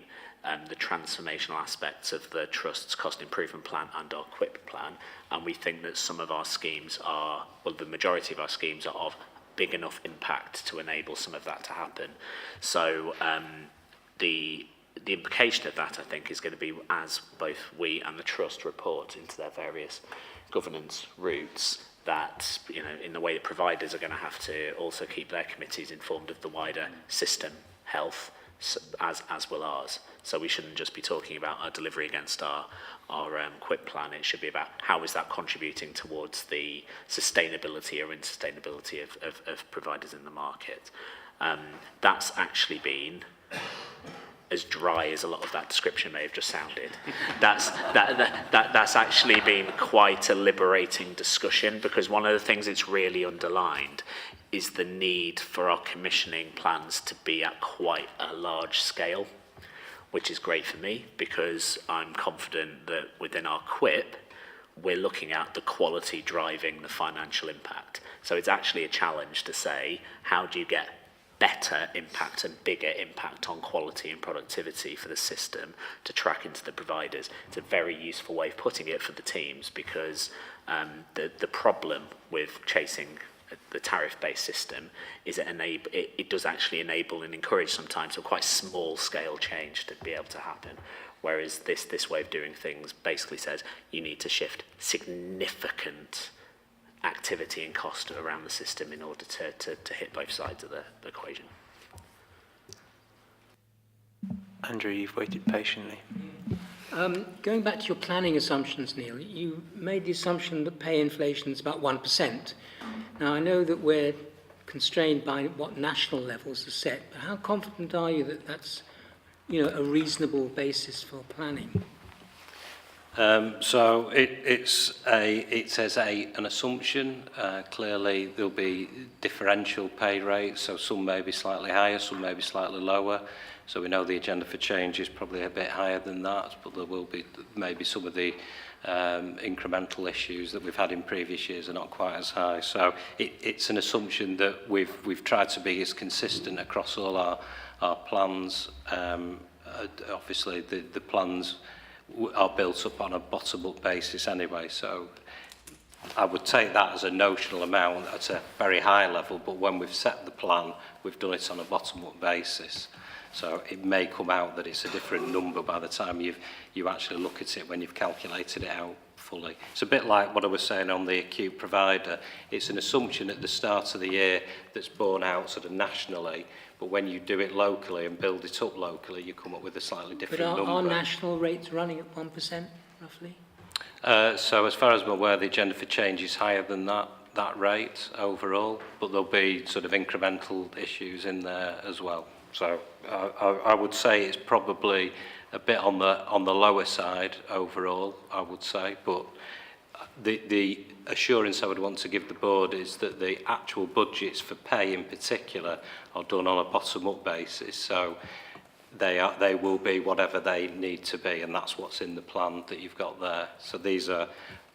the transformational aspects of the trust's cost improvement plan and our QIP plan, and we think that some of our schemes are, well, the majority of our schemes are of big enough impact to enable some of that to happen. So the implication of that, I think, is going to be as both we and the trust report into their various governance routes, that, you know, in the way that providers are going to have to also keep their committees informed of the wider system health, as will ours. So we shouldn't just be talking about our delivery against our QIP plan. It should be about how is that contributing towards the sustainability or insustainability of providers in the market. That's actually been as dry as a lot of that description may have just sounded. That's actually been quite a liberating discussion, because one of the things it's really underlined is the need for our commissioning plans to be at quite a large scale, which is great for me because I'm confident that within our QIP, we're looking at the quality driving the financial impact. So it's actually a challenge to say, how do you get better impact and bigger impact on quality and productivity for the system to track into the providers? It's a very useful way of putting it for the teams, because the problem with chasing the tariff-based system is it does actually enable and encourage sometimes a quite small scale change to be able to happen. Whereas this way of doing things basically says you need to shift significant activity and cost around the system in order to hit both sides of the equation. Andrew, you've waited patiently. Going back to your planning assumptions, Neil, you made the assumption that pay inflation is about 1%. Now, I know that we're constrained by what national levels are set, but how confident are you that that's, you know, a reasonable basis for planning? So it says an assumption. Clearly there'll be differential pay rates, so some may be slightly higher, some may be slightly lower. So we know the agenda for change is probably a bit higher than that, but there will be maybe some of the incremental issues that we've had in previous years are not quite as high. So it's an assumption that we've tried to be as consistent across all our plans. Obviously the plans are built up on a bottom-up basis anyway, so I would take that as a notional amount at a very high level, but when we've set the plan, we've done it on a bottom-up basis. So it may come out that it's a different number by the time you actually look at it when you've calculated it out fully. It's a bit like what I was saying on the acute provider. It's an assumption at the start of the year that's borne out sort of nationally, but when you do it locally and build it up locally, you come up with a slightly different number. But are national rates running at 1%, roughly? So as far as I'm aware, the agenda for change is higher than that rate overall, but there'll be sort of incremental issues in there as well. So I would say it's probably a bit on the lower side overall, I would say, but the assurance I would want to give the board is that the actual budgets for pay in particular are done on a bottom-up basis, so they will be whatever they need to be, and that's what's in the plan that you've got there. So these are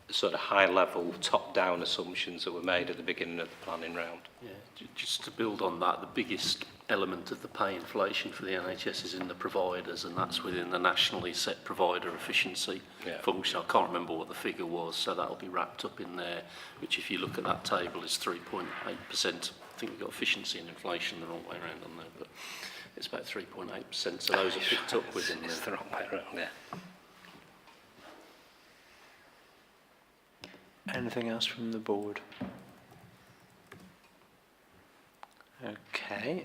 sort of high-level, top-down assumptions that were made at the beginning of the planning round. Yeah, just to build on that, the biggest element of the pay inflation for the NHS is in the providers, and that's within the nationally set provider efficiency function. I can't remember what the figure was, so that'll be wrapped up in there, which if you look at that table is 3.8%. I think we've got efficiency and inflation the wrong way around on there, but it's about 3.8%, so those are picked up within there. It's the wrong way around, yeah. Anything else from the board? Okay.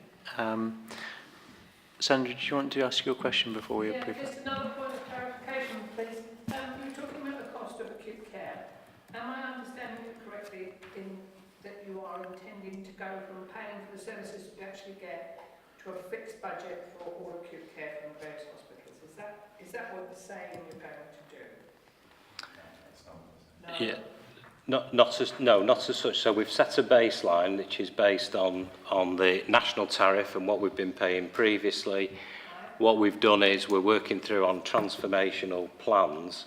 Sandra, do you want to ask your question before we approve just another point of clarification, please. You're talking about the cost of acute care. Am I understanding it correctly in that you are intending to go from paying for the services you actually get to a fixed budget for all acute care from various hospitals? Is that what you're saying you're going to do? No. Yeah. Not as such. So we've set a baseline which is based on the national tariff and what we've been paying previously. What we've done is we're working through on transformational plans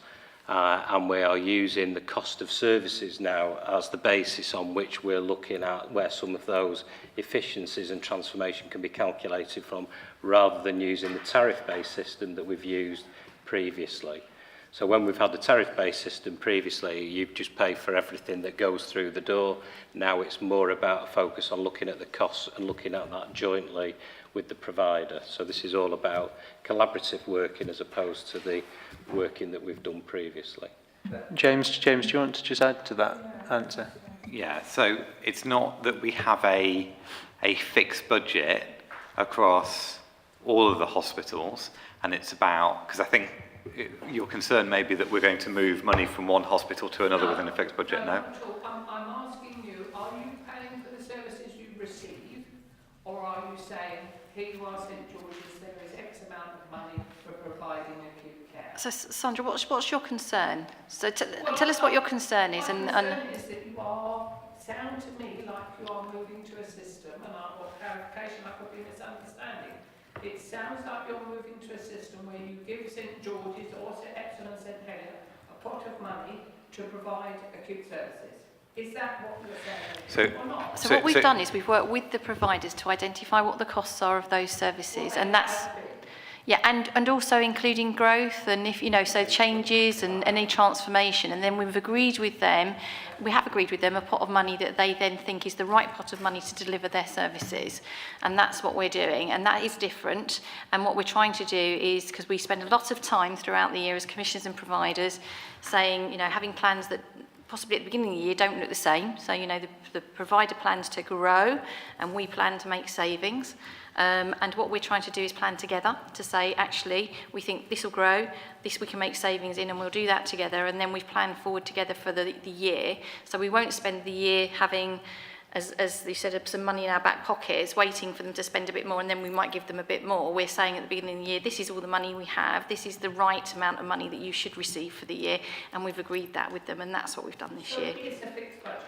and we are using the cost of services now as the basis on which we're looking at where some of those efficiencies and transformation can be calculated from, rather than using the tariff-based system that we've used previously. So when we've had the tariff-based system previously, you've just paid for everything that goes through the door. Now it's more about a focus on looking at the costs and looking at that jointly with the provider. So this is all about collaborative working as opposed to the working that we've done previously. James, do you want to just add to that answer? Yeah, so it's not that we have a fixed budget across all of the hospitals, and it's about, because I think your concern may be that we're going to move money from one hospital to another within a fixed budget, no? I'm asking you, are you paying for the services you receive, or are you saying, here you are, St George's, there is X amount of money for providing acute care? So, Sandra, what's your concern? So tell us what your concern is. My concern is that you sound to me like you are moving to a system, and I want clarification, I could be misunderstanding. It sounds like you're moving to a system where you give St George's or Epsom and St Helena a pot of money to provide acute services. Is that what you're saying or not? So what we've done is we've worked with the providers to identify what the costs are of those services, and that's and also including growth and so changes and any transformation, and then we have agreed with them a pot of money that they then think is the right pot of money to deliver their services, and that's what we're doing, and that is different. And what we're trying to do is, because we spend a lot of time throughout the year as commissioners and providers saying, having plans that possibly at the beginning of the year don't look the same. So, the provider plans to grow and we plan to make savings. And what we're trying to do is plan together to say, actually, we think this will grow, this we can make savings in, and we'll do that together. And then we've planned forward together for the year. So we won't spend the year having as you said, some money in our back pockets, waiting for them to spend a bit more, and then we might give them a bit more. We're saying at the beginning of the year, this is all the money we have, this is the right amount of money that you should receive for the year, and we've agreed that with them, and that's what we've done this year. It's a fixed budget.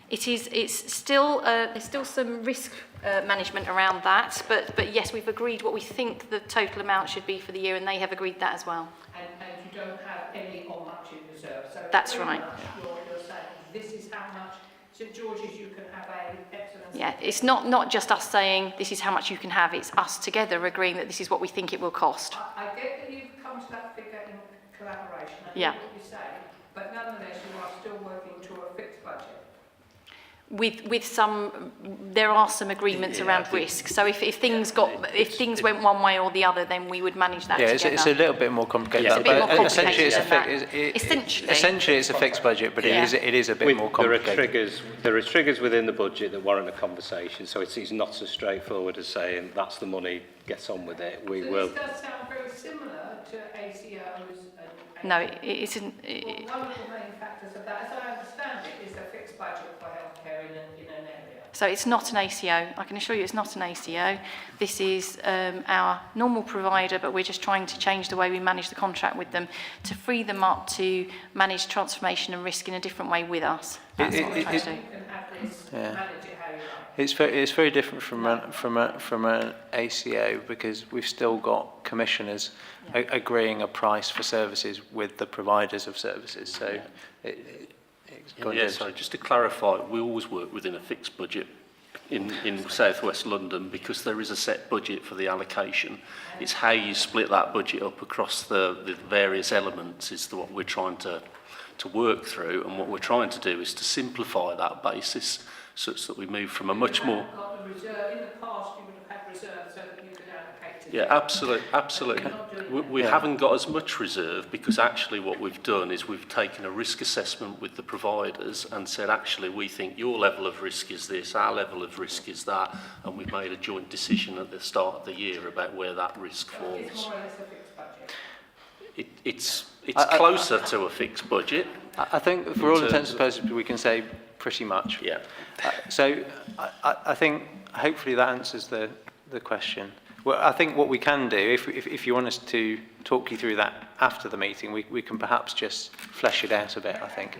It's still, there's still some risk management around that, but yes, we've agreed what we think the total amount should be for the year, and they have agreed that as well. And you don't have any or much in reserve. So that's right. You're saying this is how much St George's you can have a excellent. Yeah, it's not just us saying this is how much you can have, it's us together agreeing that this is what we think it will cost. I get that you've come to that figure in collaboration. I yeah. What you say, but nonetheless you are still working to a fixed budget. With some, there are some agreements around risk. So if things went one way or the other, then we would manage that together. It's a little bit more complicated. It's a bit more complicated Essentially, it's a fixed budget, but it is a bit more complicated. There are triggers within the budget that warrant a conversation. So it's not as straightforward as saying that's the money, get on with it. We will. This does sound very similar to ACOs. No, it isn't. One of the main factors of that, as I understand it, is a fixed budget for healthcare in an area. So it's not an ACO. I can assure you it's not an ACO. This is our normal provider, but we're just trying to change the way we manage the contract with them to free them up to manage transformation and risk in a different way with us. That's what we're trying to do. It's very different from an ACO because we've still got commissioners agreeing a price for services with the providers of services. So, sorry, just to clarify, we always work within a fixed budget in South West London because there is a set budget for the allocation. It's how you split that budget up across the various elements is what we're trying to work through, and what we're trying to do is to simplify that basis such that we move from a much more... Got the reserve. In the past, you would have had reserve so that you could allocate it. Yeah, absolutely. We haven't got as much reserve because actually what we've done is we've taken a risk assessment with the providers and said, actually, we think your level of risk is this, our level of risk is that, and we've made a joint decision at the start of the year about where that risk falls. It's more or less a fixed budget. It's closer to a fixed budget. I think for all intents and purposes we can say pretty much. Yeah. So I think hopefully that answers the question. Well, I think what we can do, if you want us to talk you through that after the meeting, we can perhaps just flesh it out a bit, I think.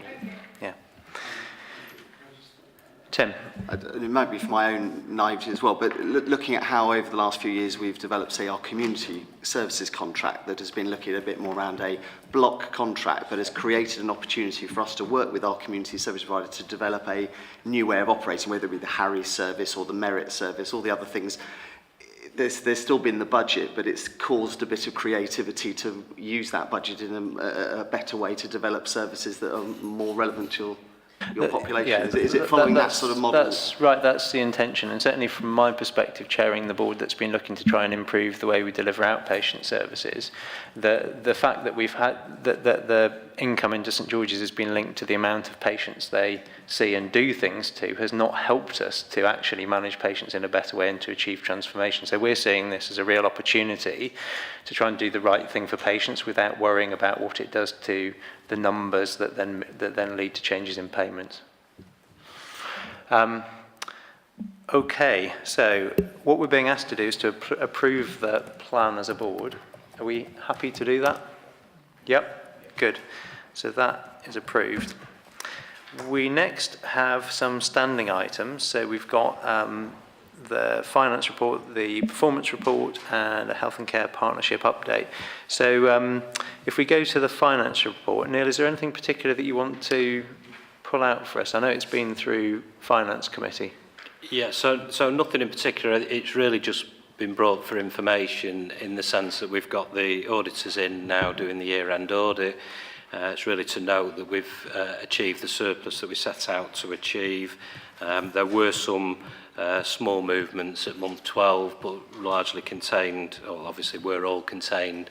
Yeah. Tim. It might be for my own naivety as well, but looking at how over the last few years we've developed, say, our community services contract that has been looking a bit more around a block contract, but has created an opportunity for us to work with our community service provider to develop a new way of operating, whether it be the Harry service or the Merit service, all the other things. There's still been the budget, but it's caused a bit of creativity to use that budget in a better way to develop services that are more relevant to your population. Yeah, is it following that sort of model? That's right, that's the intention, and certainly from my perspective, chairing the board that's been looking to try and improve the way we deliver outpatient services, the fact that we've had that the income into St George's has been linked to the amount of patients they see and do things to has not helped us to actually manage patients in a better way and to achieve transformation. So we're seeing this as a real opportunity to try and do the right thing for patients without worrying about what it does to the numbers that then lead to changes in payments. Okay, so what we're being asked to do is to approve the plan as a board. Are we happy to do that? Yep, good. So that is approved. We next have some standing items. So we've got the finance report, the performance report, and a health and care partnership update. So if we go to the finance report, Neil, is there anything particular that you want to pull out for us? I know it's been through finance committee. Yeah, so nothing in particular. It's really just been brought for information in the sense that we've got the auditors in now doing the year-end audit. It's really to note that we've achieved the surplus that we set out to achieve. There were some small movements at month 12, but largely contained, well, obviously we're all contained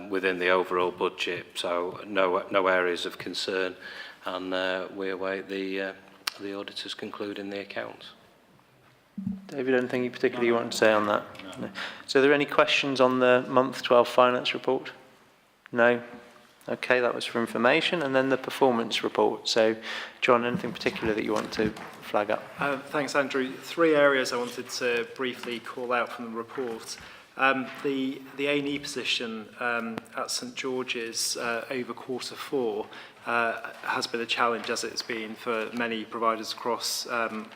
within the overall budget, so no areas of concern, and we await the auditors concluding the accounts. David, anything you particularly want to say on that? No. So are there any questions on the month 12 finance report? No? Okay, that was for information. And then the performance report. So, John, anything particular that you want to flag up? Thanks, Andrew. 3 areas I wanted to briefly call out from the report. The A&E position at St George's over Q4 has been a challenge, as it's been for many providers across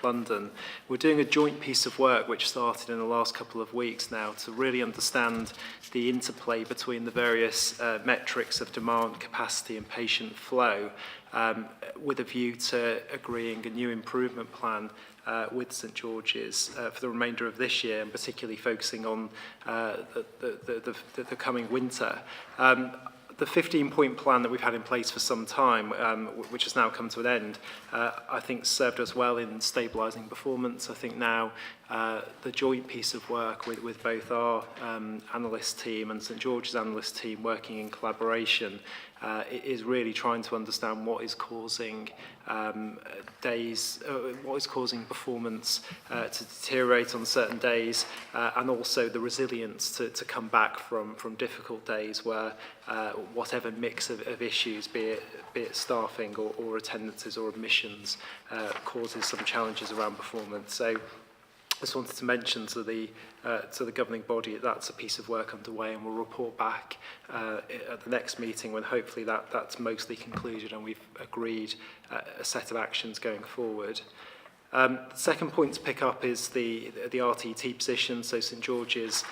London. We're doing a joint piece of work which started in the last couple of weeks now to really understand the interplay between the various metrics of demand, capacity and patient flow, with a view to agreeing a new improvement plan with St George's for the remainder of this year, and particularly focusing on the coming winter. The 15-point plan that we've had in place for some time, which has now come to an end, I think served us well in stabilising performance. I think now the joint piece of work with both our analyst team and St George's analyst team working in collaboration is really trying to understand what is causing what is causing performance to deteriorate on certain days, and also the resilience to come back from difficult days where whatever mix of issues, be it staffing or attendances or admissions, causes some challenges around performance. So I just wanted to mention to the governing body that's a piece of work underway, and we'll report back at the next meeting when hopefully that's mostly concluded and we've agreed a set of actions going forward. The second point to pick up is the RTT position. So St George's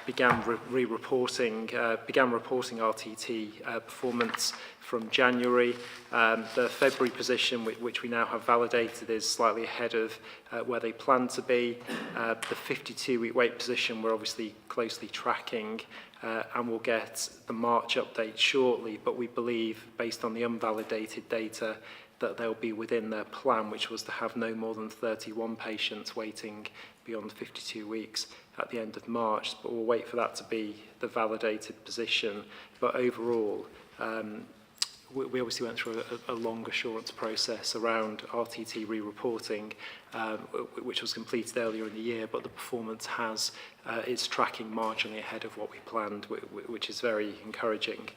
began reporting RTT performance from January. The February position, which we now have validated, is slightly ahead of where they plan to be. The 52-week wait position we're obviously closely tracking, and we'll get the March update shortly, but we believe, based on the unvalidated data, that they'll be within their plan, which was to have no more than 31 patients waiting beyond 52 weeks at the end of March. But we'll wait for that to be the validated position. But overall, we obviously went through a long assurance process around RTT re-reporting, which was completed earlier in the year, but the performance is tracking marginally ahead of what we planned, which is very encouraging.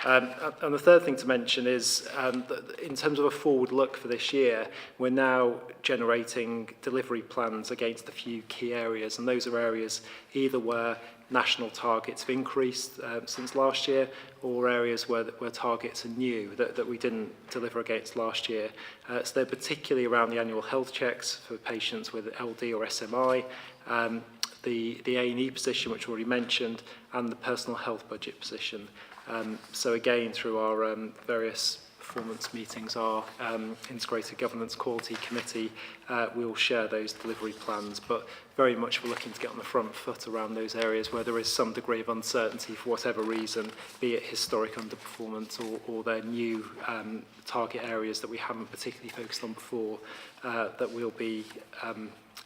And the third thing to mention is that in terms of a forward look for this year, we're now generating delivery plans against a few key areas, and those are areas either where national targets have increased since last year, or areas where targets are new that we didn't deliver against last year. So they're particularly around the annual health checks for patients with LD or SMI, the A&E position, which we already mentioned, and the personal health budget position. So again, through our various performance meetings, our Integrated Governance Quality Committee will share those delivery plans, but very much we're looking to get on the front foot around those areas where there is some degree of uncertainty for whatever reason, be it historic underperformance or their new target areas that we haven't particularly focused on before, that we'll be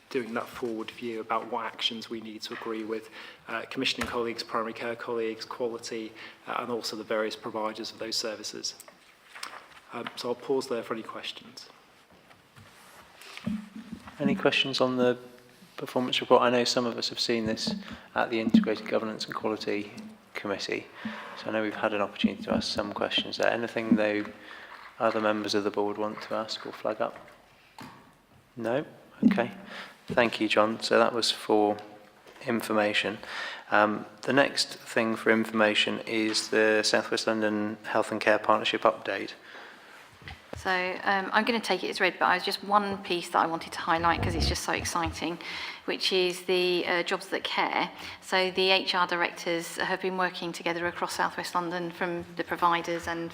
doing that forward view about what actions we need to agree with commissioning colleagues, primary care colleagues, quality, and also the various providers of those services. So I'll pause there for any questions. Any questions on the performance report? I know some of us have seen this at the Integrated Governance and Quality Committee, so I know we've had an opportunity to ask some questions there. Anything, though, other members of the board want to ask or flag up? No? Okay. Thank you, John. So that was for information. The next thing for information is the South West London Health and Care Partnership update. So I'm going to take it as read, but I was just one piece that I wanted to highlight because it's just so exciting, which is the Jobs That Care. So the HR directors have been working together across South West London, from the providers and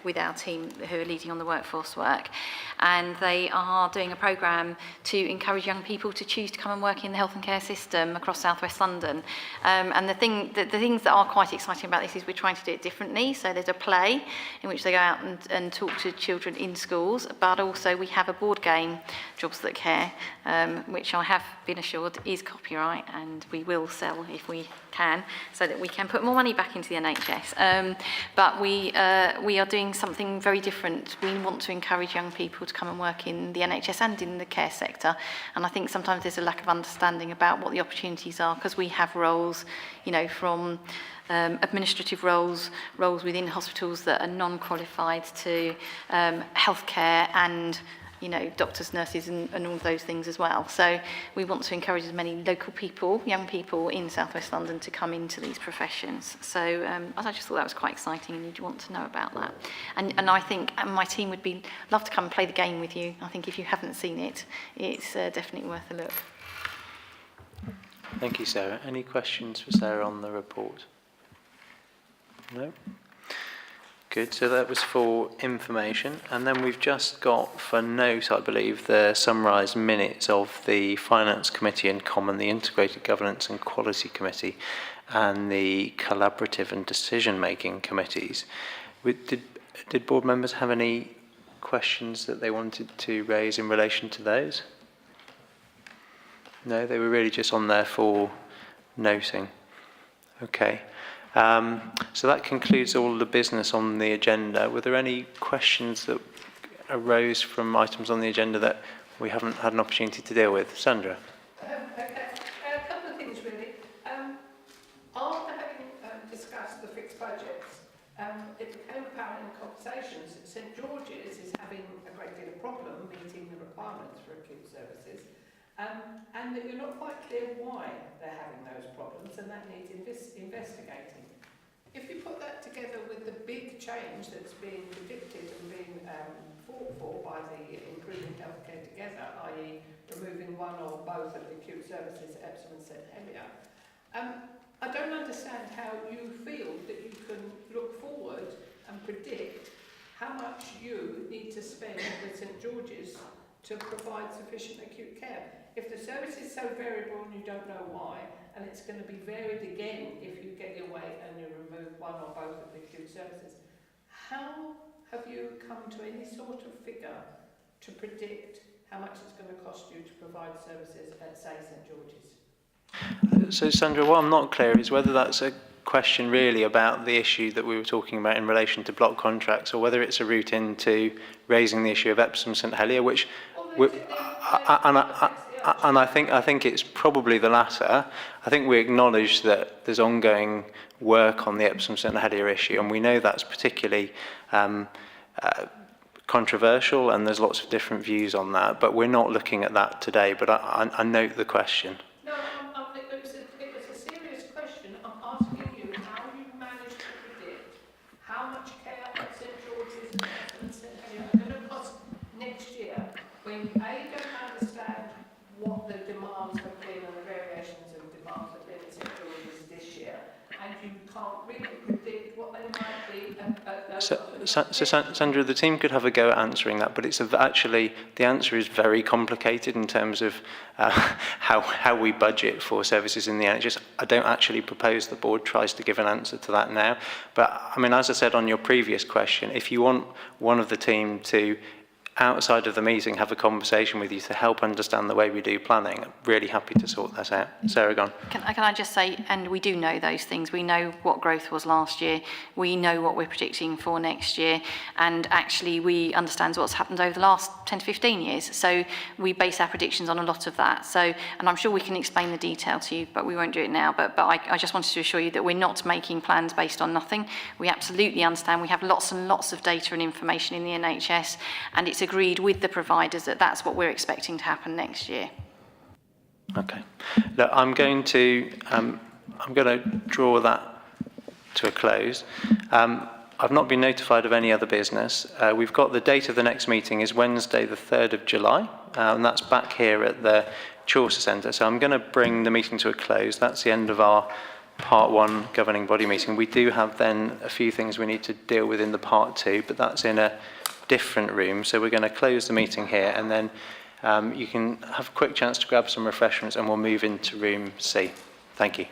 with our team who are leading on the workforce work, and they are doing a programme to encourage young people to choose to come and work in the health and care system across South West London. And the things that are quite exciting about this is we're trying to do it differently. So there's a play in which they go out and talk to children in schools, but also we have a board game, Jobs That Care, which I have been assured is copyright, and we will sell if we can, so that we can put more money back into the NHS. But we we are doing something very different. We want to encourage young people to come and work in the NHS and in the care sector. And I think sometimes there's a lack of understanding about what the opportunities are, because we have roles, you know, from administrative roles within hospitals that are non-qualified, to healthcare and, you know, doctors, nurses and all those things as well. So we want to encourage as many local people, young people in South West London to come into these professions. So I just thought that was quite exciting, and you'd want to know about that. And I think my team would love to come and play the game with you. I think if you haven't seen it, it's definitely worth a look. Thank you, Sarah. Any questions for Sarah on the report? No? Good, so that was for information, and then we've just got for note, I believe, the summarised minutes of the Finance Committee and Common, the Integrated Governance and Quality Committee, and the Collaborative and Decision-Making Committees. Did board members have any questions that they wanted to raise in relation to those? No, they were really just on there for noting. Okay. So that concludes all the business on the agenda. Were there any questions that arose from items on the agenda that we haven't had an opportunity to deal with? Sandra? Okay, a couple of things really. After having discussed the fixed budgets, it became apparent in conversations that St George's is having a great deal of problem meeting the requirements for acute services, and that you're not quite clear why they're having those problems, and that needs investigating. If you put that together with the big change that's being predicted and being fought for by the Improving Healthcare Together, i.e. removing one or both of the acute services at Epsom and St Helier, I don't understand how you feel that you can look forward and predict how much you need to spend with St George's to provide sufficient acute care. If the service is so variable and you don't know why, and it's going to be varied again if you get your way and you remove one or both of the acute services, how have you come to any sort of figure to predict how much it's going to cost you to provide services at, say, St George's? So, Sandra, what I'm not clear is whether that's a question really about the issue that we were talking about in relation to block contracts, or whether it's a route into raising the issue of Epsom St Helier, which... And I think it's probably the latter. I think we acknowledge that there's ongoing work on the Epsom St Helier issue, and we know that's particularly controversial, and there's lots of different views on that, but we're not looking at that today. But I note the question. No, it was a serious question. I'm asking you how you managed to predict how much care at St George's and Epsom St Helier are going to cost next year, when you don't understand what the demands have been and the variations of demands have been at St George's this year, and you can't really predict what they might be. So Sandra, the team could have a go at answering that, but it's actually, the answer is very complicated in terms of how we budget for services in the NHS. I don't actually propose the board tries to give an answer to that now, but I mean, as I said on your previous question, if you want one of the team to, outside of the meeting, have a conversation with you to help understand the way we do planning, I'm really happy to sort that out. Sarah, go on. Can I just say, and we do know those things. We know what growth was last year. We know what we're predicting for next year. And actually, we understand what's happened over the last 10 to 15 years. So we base our predictions on a lot of that. So, and I'm sure we can explain the detail to you, but we won't do it now. But I just wanted to assure you that we're not making plans based on nothing. We absolutely understand. We have lots and lots of data and information in the NHS, and it's agreed with the providers that that's what we're expecting to happen next year. Okay. Look, I'm going to draw that to a close. I've not been notified of any other business. We've got the date of the next meeting is Wednesday, the 3rd of July, and that's back here at the Chaucer Centre. So I'm going to bring the meeting to a close. That's the end of our Part 1 governing body meeting. We do have then a few things we need to deal with in the Part 2, but that's in a different room. So we're going to close the meeting here, and then you can have a quick chance to grab some refreshments, and we'll move into room C. Thank you.